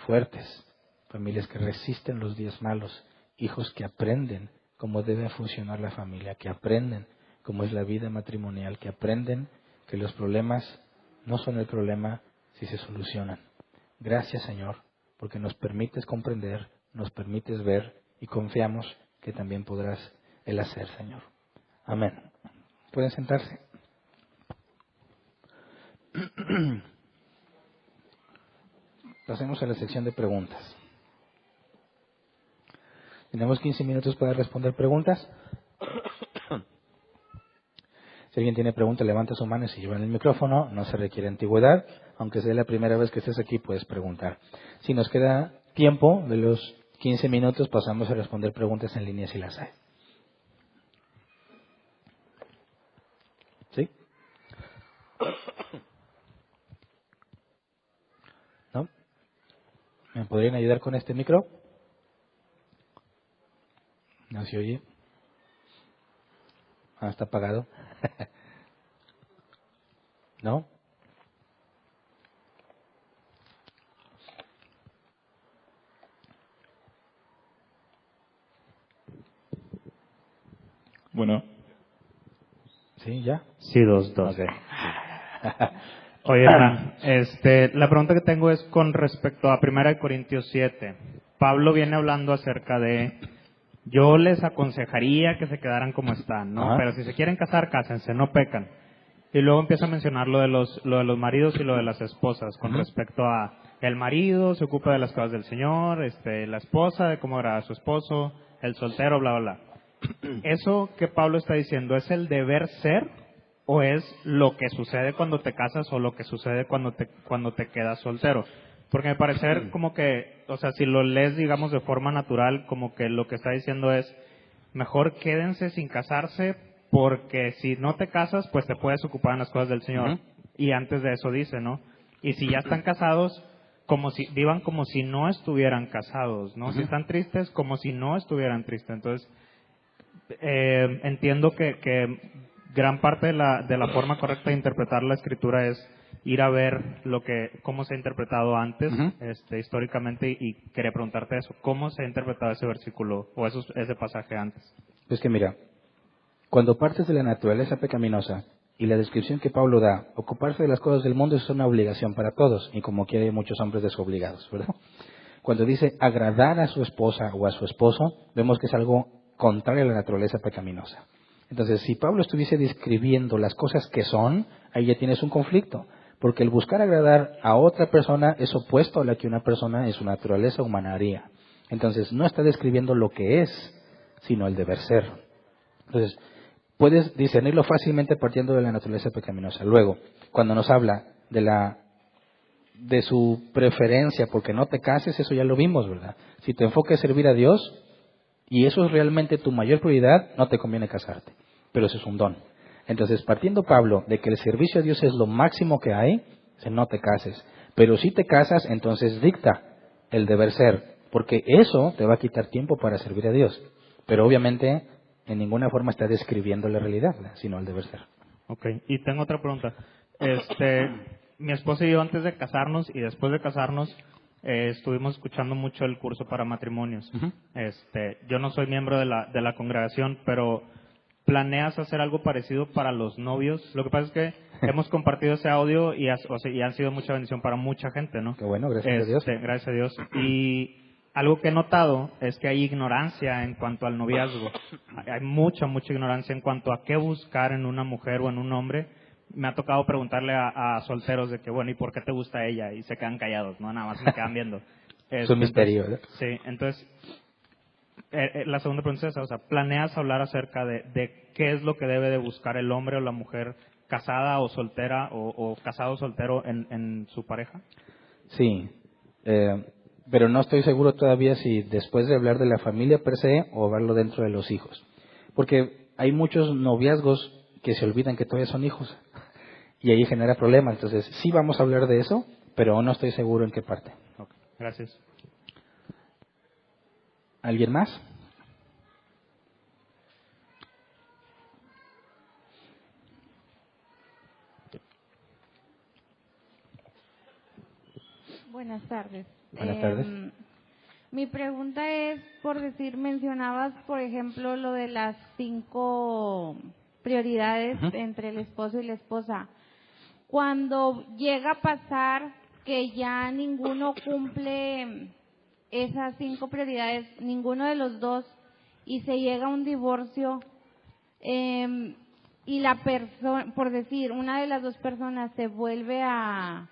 fuertes, familias que resisten los días malos, hijos que aprenden cómo debe funcionar la familia, que aprenden cómo es la vida matrimonial, que aprenden que los problemas no son el problema si se solucionan. Gracias, Señor, porque nos permites comprender, nos permites ver y confiamos que también podrás el hacer, Señor. Amén. Pueden sentarse. Pasemos a la sección de preguntas. Tenemos 15 minutos para responder preguntas. Si alguien tiene preguntas, levanta su mano y se lleva el micrófono. No se requiere antigüedad. Aunque sea la primera vez que estés aquí, puedes preguntar. Si nos queda tiempo, de los 15 minutos, pasamos a responder preguntas en línea si las hay. ¿Sí? ¿No? ¿Me podrían ayudar con este micro? ¿No se oye? Ah, está apagado. ¿No? Bueno. ¿Sí? ¿Ya? Sí, dos. Okay. Oye, la pregunta que tengo es con respecto a 1 Corintios 7. Pablo viene hablando acerca de, yo les aconsejaría que se quedaran como están, ¿no? Ajá. Pero si se quieren casar, cásense, no pecan. Y luego empieza a mencionar lo de los maridos y lo de las esposas, con respecto a el marido se ocupa de las cosas del Señor, la esposa de cómo agrada a su esposo, el soltero, bla, bla, bla. ¿Eso que Pablo está diciendo es el deber ser o es lo que sucede cuando te casas o lo que sucede cuando te quedas soltero? Porque me parece como que, o sea, si lo lees, digamos, de forma natural, como que lo que está diciendo es, mejor quédense sin casarse porque si no te casas, pues te puedes ocupar en las cosas del Señor. Y antes de eso dice, ¿no? Y si ya están casados, vivan como si no estuvieran casados, ¿no? Si están tristes, como si no estuvieran tristes. Entonces, entiendo que gran parte de la forma correcta de interpretar la Escritura es ir a ver cómo se ha interpretado antes, históricamente, y quería preguntarte eso, ¿cómo se ha interpretado ese versículo o ese pasaje antes? Es que mira, cuando partes de la naturaleza pecaminosa Y la descripción que Pablo da, ocuparse de las cosas del mundo es una obligación para todos, y como quiere muchos hombres desobligados, ¿verdad? Cuando dice agradar a su esposa o a su esposo, vemos que es algo contrario a la naturaleza pecaminosa. Entonces, si Pablo estuviese describiendo las cosas que son, ahí ya tienes un conflicto, porque el buscar agradar a otra persona es opuesto a la que una persona en su naturaleza humana haría. Entonces, no está describiendo lo que es, sino el deber ser. Entonces, puedes discernirlo fácilmente partiendo de la naturaleza pecaminosa. Luego, cuando nos habla de su preferencia porque no te cases, eso ya lo vimos, ¿verdad? Si tu enfoque es servir a Dios y eso es realmente tu mayor prioridad, no te conviene casarte, pero eso es un don. Entonces, partiendo Pablo de que el servicio a Dios es lo máximo que hay, dice, no te cases, pero si te casas, entonces dicta el deber ser, porque eso te va a quitar tiempo para servir a Dios, pero obviamente en ninguna forma está describiendo la realidad, ¿verdad? Sino el deber ser. Ok, y tengo otra pregunta. Mi esposa y yo antes de casarnos y después de casarnos estuvimos escuchando mucho el curso para matrimonios. Uh-huh. Yo no soy miembro de la congregación, pero ¿planeas hacer algo parecido para los novios? Lo que pasa es que hemos compartido ese audio y han sido mucha bendición para mucha gente, ¿no? Qué bueno, gracias a Dios. Gracias a Dios. Y algo que he notado es que hay ignorancia en cuanto al noviazgo. Hay mucha ignorancia en cuanto a qué buscar en una mujer o en un hombre. Me ha tocado preguntarle a solteros de que, bueno, ¿y por qué te gusta ella? Y se quedan callados, ¿no? Nada más me quedan viendo. Es un misterio, ¿verdad? Sí, entonces, la segunda pregunta es esa, o sea, ¿planeas hablar acerca de qué es lo que debe de buscar el hombre o la mujer casada o soltera o casado o soltero en su pareja? Sí, pero no estoy seguro todavía si después de hablar de la familia per se o verlo dentro de los hijos. Porque hay muchos noviazgos que se olvidan que todavía son hijos y ahí genera problemas. Entonces, sí vamos a hablar de eso, pero no estoy seguro en qué parte. Okay, gracias. ¿Alguien más? Buenas tardes. Buenas tardes. Mi pregunta es, por decir, mencionabas, por ejemplo, lo de las 5 prioridades Uh-huh. entre el esposo y la esposa. Cuando llega a pasar que ya ninguno cumple esas 5 prioridades, ninguno de los dos, y se llega a un divorcio, y la persona, por decir, una de las dos personas se vuelve a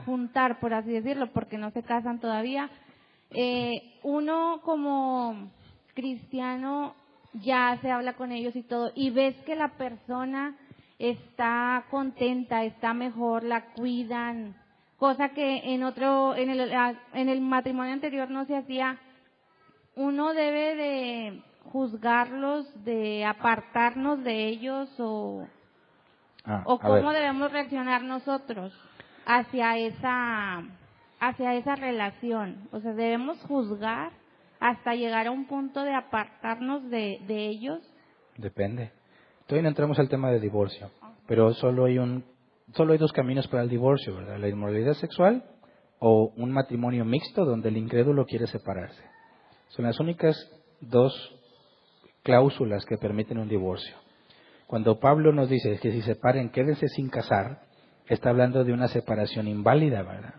juntar, por así decirlo, porque no se casan todavía, uno como cristiano ya se habla con ellos y todo, y ves que la persona está contenta, está mejor, la cuidan, cosa que en el matrimonio anterior no se hacía. Uno debe de juzgarlos, de apartarnos de ellos o cómo debemos reaccionar nosotros hacia esa relación. O sea, debemos juzgar hasta llegar a un punto de apartarnos de ellos. Depende. Todavía no entramos al tema de divorcio, pero solo hay 2 caminos para el divorcio, ¿verdad? La inmoralidad sexual o un matrimonio mixto donde el incrédulo quiere separarse. Son las únicas 2 cláusulas que permiten un divorcio. Cuando Pablo nos dice que si se separen, quédense sin casar, está hablando de una separación inválida, ¿verdad?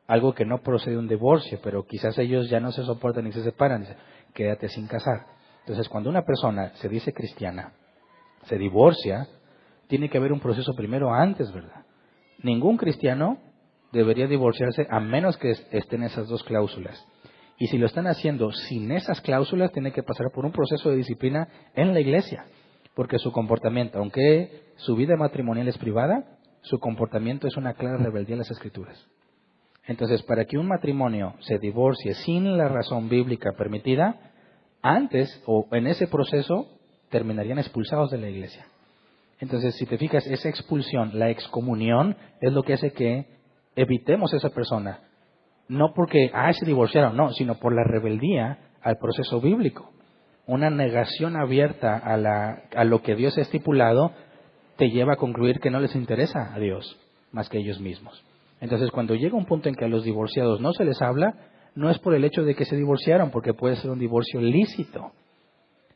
Algo que no procede de un divorcio, pero quizás ellos ya no se soportan y se separan. Dice, quédate sin casar. Entonces, cuando una persona se dice cristiana, se divorcia, tiene que haber un proceso primero antes, ¿verdad? Ningún cristiano debería divorciarse a menos que estén esas 2 cláusulas. Y si lo están haciendo sin esas cláusulas, tiene que pasar por un proceso de disciplina en la iglesia, porque su comportamiento, aunque su vida matrimonial es privada, su comportamiento es una clara rebeldía a las Escrituras. Entonces, para que un matrimonio se divorcie sin la razón bíblica permitida, antes o en ese proceso terminarían expulsados de la iglesia. Entonces, si te fijas, esa expulsión, la excomunión, es lo que hace que evitemos a esa persona. No porque, se divorciaron, no, sino por la rebeldía al proceso bíblico. Una negación abierta a lo que Dios ha estipulado te lleva a concluir que no les interesa a Dios más que a ellos mismos. Entonces, cuando llega un punto en que a los divorciados no se les habla, no es por el hecho de que se divorciaron, porque puede ser un divorcio lícito,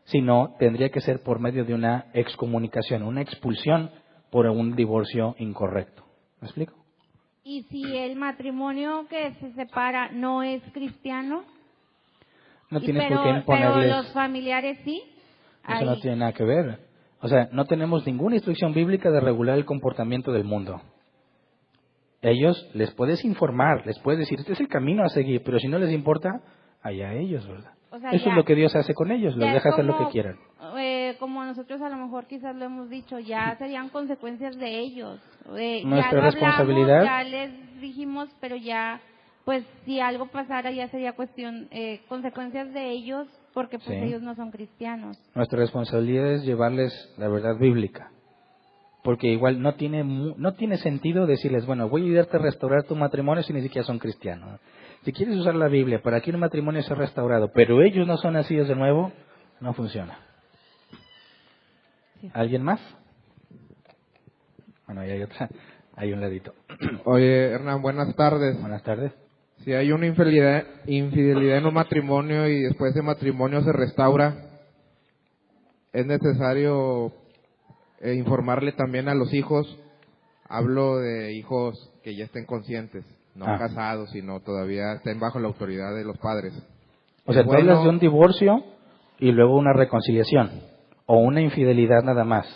sino tendría que ser por medio de una excomunicación, una expulsión por un divorcio incorrecto. ¿Me explico? ¿Y si el matrimonio que se separa no es cristiano? No tienes por qué Pero imponerles. los familiares sí. Eso no Ahí. tiene nada que ver. O sea, no tenemos ninguna instrucción bíblica de regular el comportamiento del mundo. Ellos les puedes informar, les puedes decir, este es el camino a seguir, pero si no les importa, allá ellos, ¿verdad? O sea, Eso ya- es lo que Dios hace con ellos, los Ya deja es hacer lo que quieran. como nosotros a lo mejor quizás lo hemos dicho, ya serían consecuencias de ellos. Ya Nuestra lo hablamos, responsabilidad. ya les dijimos, pero ya, pues si algo pasara ya sería consecuencias de ellos, porque pues Sí. ellos no son cristianos. Nuestra responsabilidad es llevarles la verdad bíblica. Porque igual no tiene sentido decirles, bueno, voy a ayudarte a restaurar tu matrimonio si ni siquiera son cristianos. Si quieres usar la Biblia para que un matrimonio sea restaurado, pero ellos no son nacidos de nuevo, no funciona. Sí. ¿Alguien más? Bueno, ahí hay otra, hay un ladito. Oye, Hernán, buenas tardes. Buenas tardes. Si hay una infidelidad en un matrimonio y después ese matrimonio se restaura, es necesario informarle también a los hijos. Hablo de hijos que ya estén conscientes, no casados, sino todavía estén bajo la autoridad de los padres. O sea, tú Bueno, hablas de un divorcio y luego una reconciliación, o una infidelidad nada más.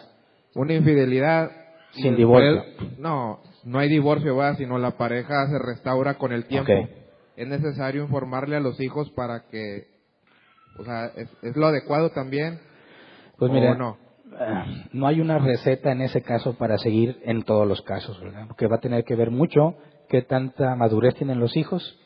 una infidelidad y Sin después- divorcio. No hay divorcio, ¿verdad? Sino la pareja se restaura con el tiempo. Ok. Es necesario informarle a los hijos para que, o sea, es lo adecuado también. Pues ¿O mira, no? no hay una receta en ese caso para seguir en todos los casos, ¿verdad? Porque va a tener que ver mucho qué tanta madurez tienen los hijos,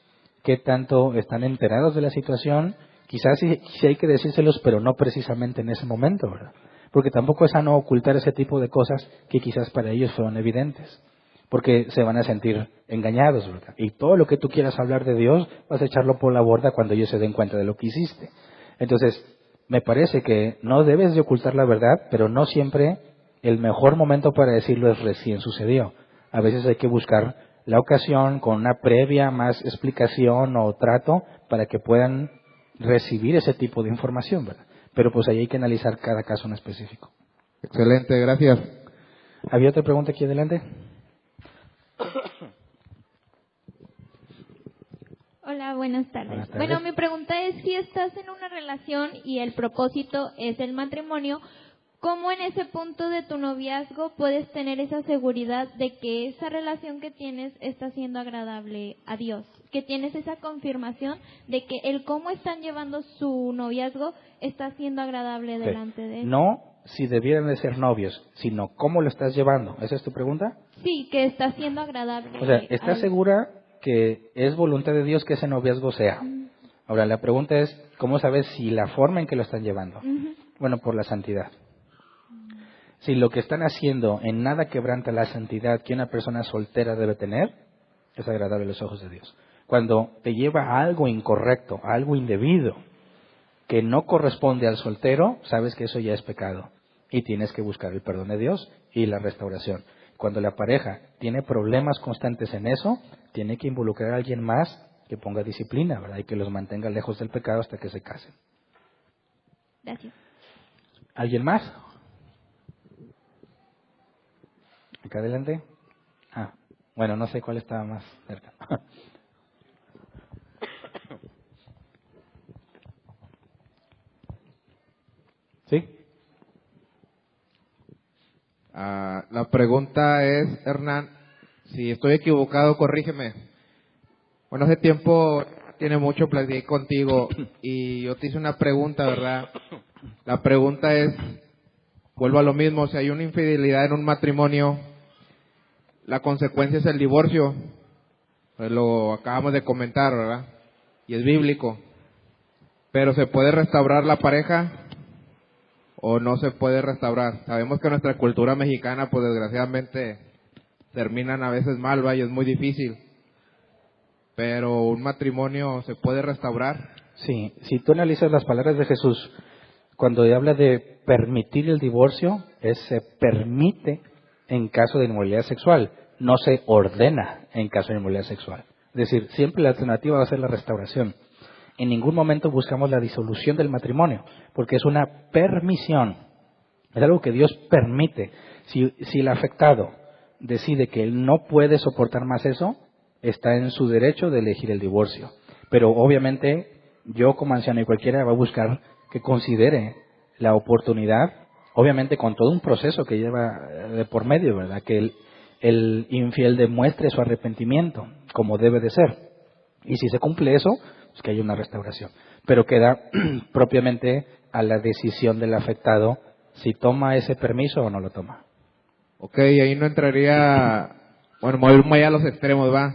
qué tanto están enterados de la situación. Quizás sí hay que decírselos, pero no precisamente en ese momento, ¿verdad? Porque tampoco es sano ocultar ese tipo de cosas que quizás para ellos fueron evidentes, porque se van a sentir engañados, ¿verdad? Y todo lo que tú quieras hablar de Dios, vas a echarlo por la borda cuando ellos se den cuenta de lo que hiciste. Entonces, me parece que no debes de ocultar la verdad, pero no siempre el mejor momento para decirlo es recién sucedió. A veces hay que buscar la ocasión con una previa más explicación o trato para que puedan recibir ese tipo de información, ¿verdad? Pero pues ahí hay que analizar cada caso en específico. Excelente, gracias. ¿Había otra pregunta aquí adelante? Hola, buenas tardes. Buenas tardes. Bueno, mi pregunta es, si estás en una relación y el propósito es el matrimonio, ¿cómo en ese punto de tu noviazgo puedes tener esa seguridad de que esa relación que tienes está siendo agradable a Dios? Que tienes esa confirmación de que el cómo están llevando su noviazgo está siendo agradable delante de él. No si debieran de ser novios, sino cómo lo estás llevando. ¿Esa es tu pregunta? Sí, que está siendo agradable. O sea, a ¿estás él. segura que es voluntad de Dios que ese noviazgo sea? Ahora, la pregunta es, ¿cómo sabes si la forma en que lo están llevando? Ujú. Bueno, por la santidad. Si lo que están haciendo en nada quebranta la santidad que una persona soltera debe tener, es agradable a los ojos de Dios. Cuando te lleva a algo incorrecto, a algo indebido, que no corresponde al soltero, sabes que eso ya es pecado. Y tienes que buscar el perdón de Dios y la restauración. Cuando la pareja tiene problemas constantes en eso, tiene que involucrar a alguien más que ponga disciplina, ¿verdad? Y que los mantenga lejos del pecado hasta que se casen. Gracias. ¿Alguien más? Acá adelante. Bueno, no sé cuál estaba más cerca. ¿Sí? La pregunta es, Hernán, si estoy equivocado, corrígeme. Bueno, hace tiempo, tiene mucho, platiqué contigo y yo te hice una pregunta, ¿verdad? La pregunta es, vuelvo a lo mismo, si hay una infidelidad en un matrimonio, la consecuencia es el divorcio. Pues lo acabamos de comentar, ¿verdad? Y es bíblico. Pero ¿se puede restaurar la pareja o no se puede restaurar? Sabemos que nuestra cultura mexicana, pues desgraciadamente, terminan a veces mal, ¿va? Y es muy difícil. Pero ¿un matrimonio se puede restaurar? Sí, si tú analizas las palabras de Jesús, cuando habla de permitir el divorcio, se permite en caso de inmoralidad sexual, no se ordena en caso de inmoralidad sexual. Es decir, siempre la alternativa va a ser la restauración. En ningún momento buscamos la disolución del matrimonio, porque es una permisión. Es algo que Dios permite. Si el afectado decide que él no puede soportar más eso, está en su derecho de elegir el divorcio. Pero obviamente yo como anciano y cualquiera va a buscar que considere la oportunidad, obviamente con todo un proceso que lleva de por medio, ¿verdad? Que el infiel demuestre su arrepentimiento como debe de ser. Y si se cumple eso, pues que haya una restauración. Pero queda propiamente a la decisión del afectado si toma ese permiso o no lo toma. Ok, ahí no entraría, bueno, moverme a los extremos, va.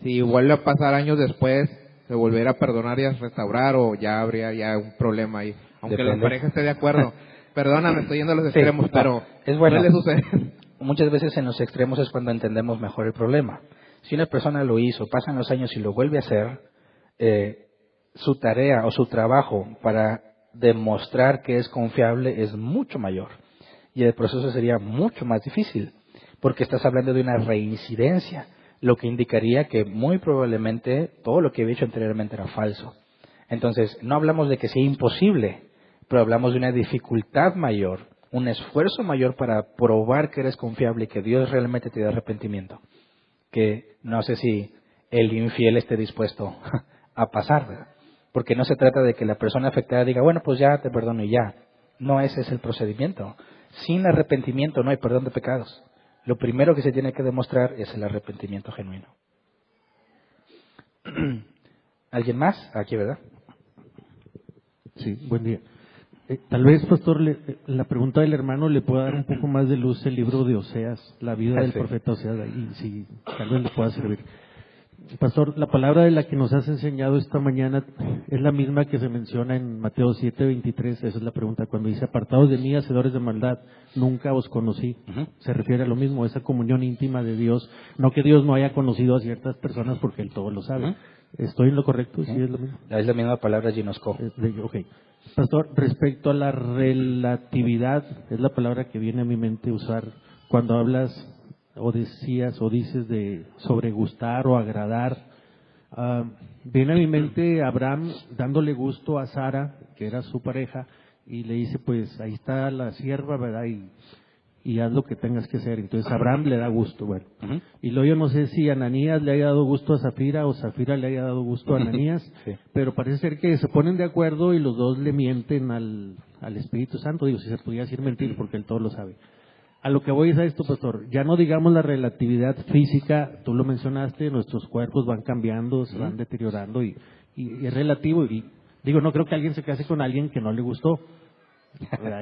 Si vuelve a pasar años después, se volverá a perdonar y a restaurar, o ya habría ya un problema ahí, aunque Depende. la pareja esté de acuerdo. Perdóname, estoy yendo a los extremos, Sí, pero es bueno. suele suceder. Muchas veces en los extremos es cuando entendemos mejor el problema. Si una persona lo hizo, pasan los años y lo vuelve a hacer, su tarea o su trabajo para demostrar que es confiable es mucho mayor. Y el proceso sería mucho más difícil, porque estás hablando de una reincidencia, lo que indicaría que muy probablemente todo lo que había hecho anteriormente era falso. Entonces, no hablamos de que sea imposible, pero hablamos de una dificultad mayor, un esfuerzo mayor para probar que eres confiable y que Dios realmente te da arrepentimiento, que no sé si el infiel esté dispuesto a pasar, ¿verdad? Porque no se trata de que la persona afectada diga, bueno, pues ya te perdono y ya. No, ese es el procedimiento. Sin arrepentimiento no hay perdón de pecados. Lo primero que se tiene que demostrar es el arrepentimiento genuino. ¿Alguien más? Aquí, ¿verdad? Sí, buen día. Tal vez, pastor, la pregunta del hermano le pueda dar un poco más de luz el libro de Oseas, la vida del Sí. profeta Oseas, y si tal vez le pueda servir. Pastor, la palabra de la que nos has enseñado esta mañana es la misma que se menciona en Mateo 7:23, esa es la pregunta, cuando dice, apartados de mí, hacedores de maldad, nunca os conocí. Se refiere a lo mismo, esa comunión íntima de Dios, no que Dios no haya conocido a ciertas personas porque Él todo lo sabe. ¿Estoy en lo correcto? ¿Sí es lo mismo? Es la misma palabra ginosco. Ok. Pastor, respecto a la relatividad, es la palabra que viene a mi mente usar cuando hablas o decías o dices de sobre gustar o agradar. Viene a mi mente Abraham dándole gusto a Sara, que era su pareja, y le dice, pues ahí está la sierva, ¿verdad? Y haz lo que tengas que hacer. Entonces Abraham le da gusto, bueno. Y luego yo no sé si Ananías le haya dado gusto a Zafira o Zafira le haya dado gusto a Ananías, Sí. pero parece ser que se ponen de acuerdo y los dos le mienten al Espíritu Santo. Digo, si se podía decir mentir porque Él todo lo sabe. A lo que voy es a esto, pastor. Ya no digamos la relatividad física, tú lo mencionaste, nuestros cuerpos van cambiando, se van deteriorando y es relativo. Y digo, no creo que alguien se case con alguien que no le gustó.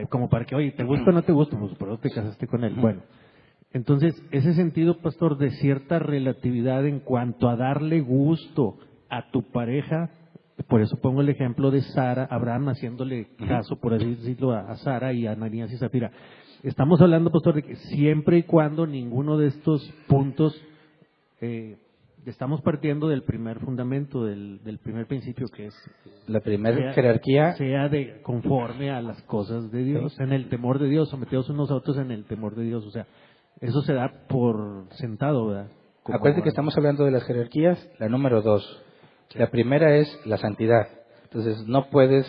Como para que, oye, ¿te gusta o no te gusta? Pues por eso te casaste con él. Bueno, entonces, ese sentido, pastor, de cierta relatividad en cuanto a darle gusto a tu pareja, por eso pongo el ejemplo de Sara, Abraham haciéndole caso, por así decirlo, a Sara y a Ananías y Zafira. Estamos hablando, pastor, de que siempre y cuando ninguno de estos puntos, estamos partiendo del primer fundamento, del primer principio, que es La primera jerarquía. sea de conforme a las cosas de Dios, en el temor de Dios, sometidos unos a otros en el temor de Dios. O sea, eso se da por sentado, ¿verdad? Acuérdate que estamos hablando de las jerarquías, la número 2. La primera es la santidad. Entonces, no puedes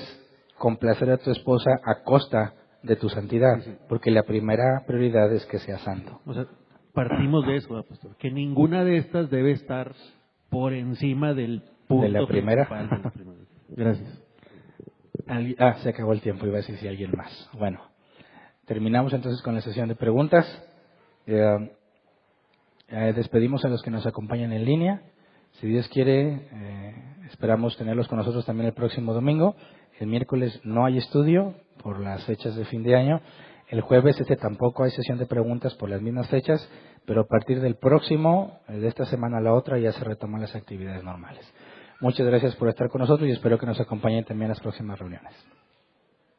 complacer a tu esposa a costa de tu santidad, porque la primera prioridad es que sea santo. O sea, partimos de eso, ¿verdad, pastor? Que ninguna de estas debe estar por encima del punto ¿De la primera? principal de la primera. Gracias. Se acabó el tiempo, iba a decir si alguien más. Bueno, terminamos entonces con la sesión de preguntas. Despedimos a los que nos acompañan en línea. Si Dios quiere, esperamos tenerlos con nosotros también el próximo domingo. El miércoles no hay estudio por las fechas de fin de año. El jueves tampoco hay sesión de preguntas por las mismas fechas, pero a partir del próximo, de esta semana a la otra, ya se retoman las actividades normales. Muchas gracias por estar con nosotros y espero que nos acompañen también en las próximas reuniones.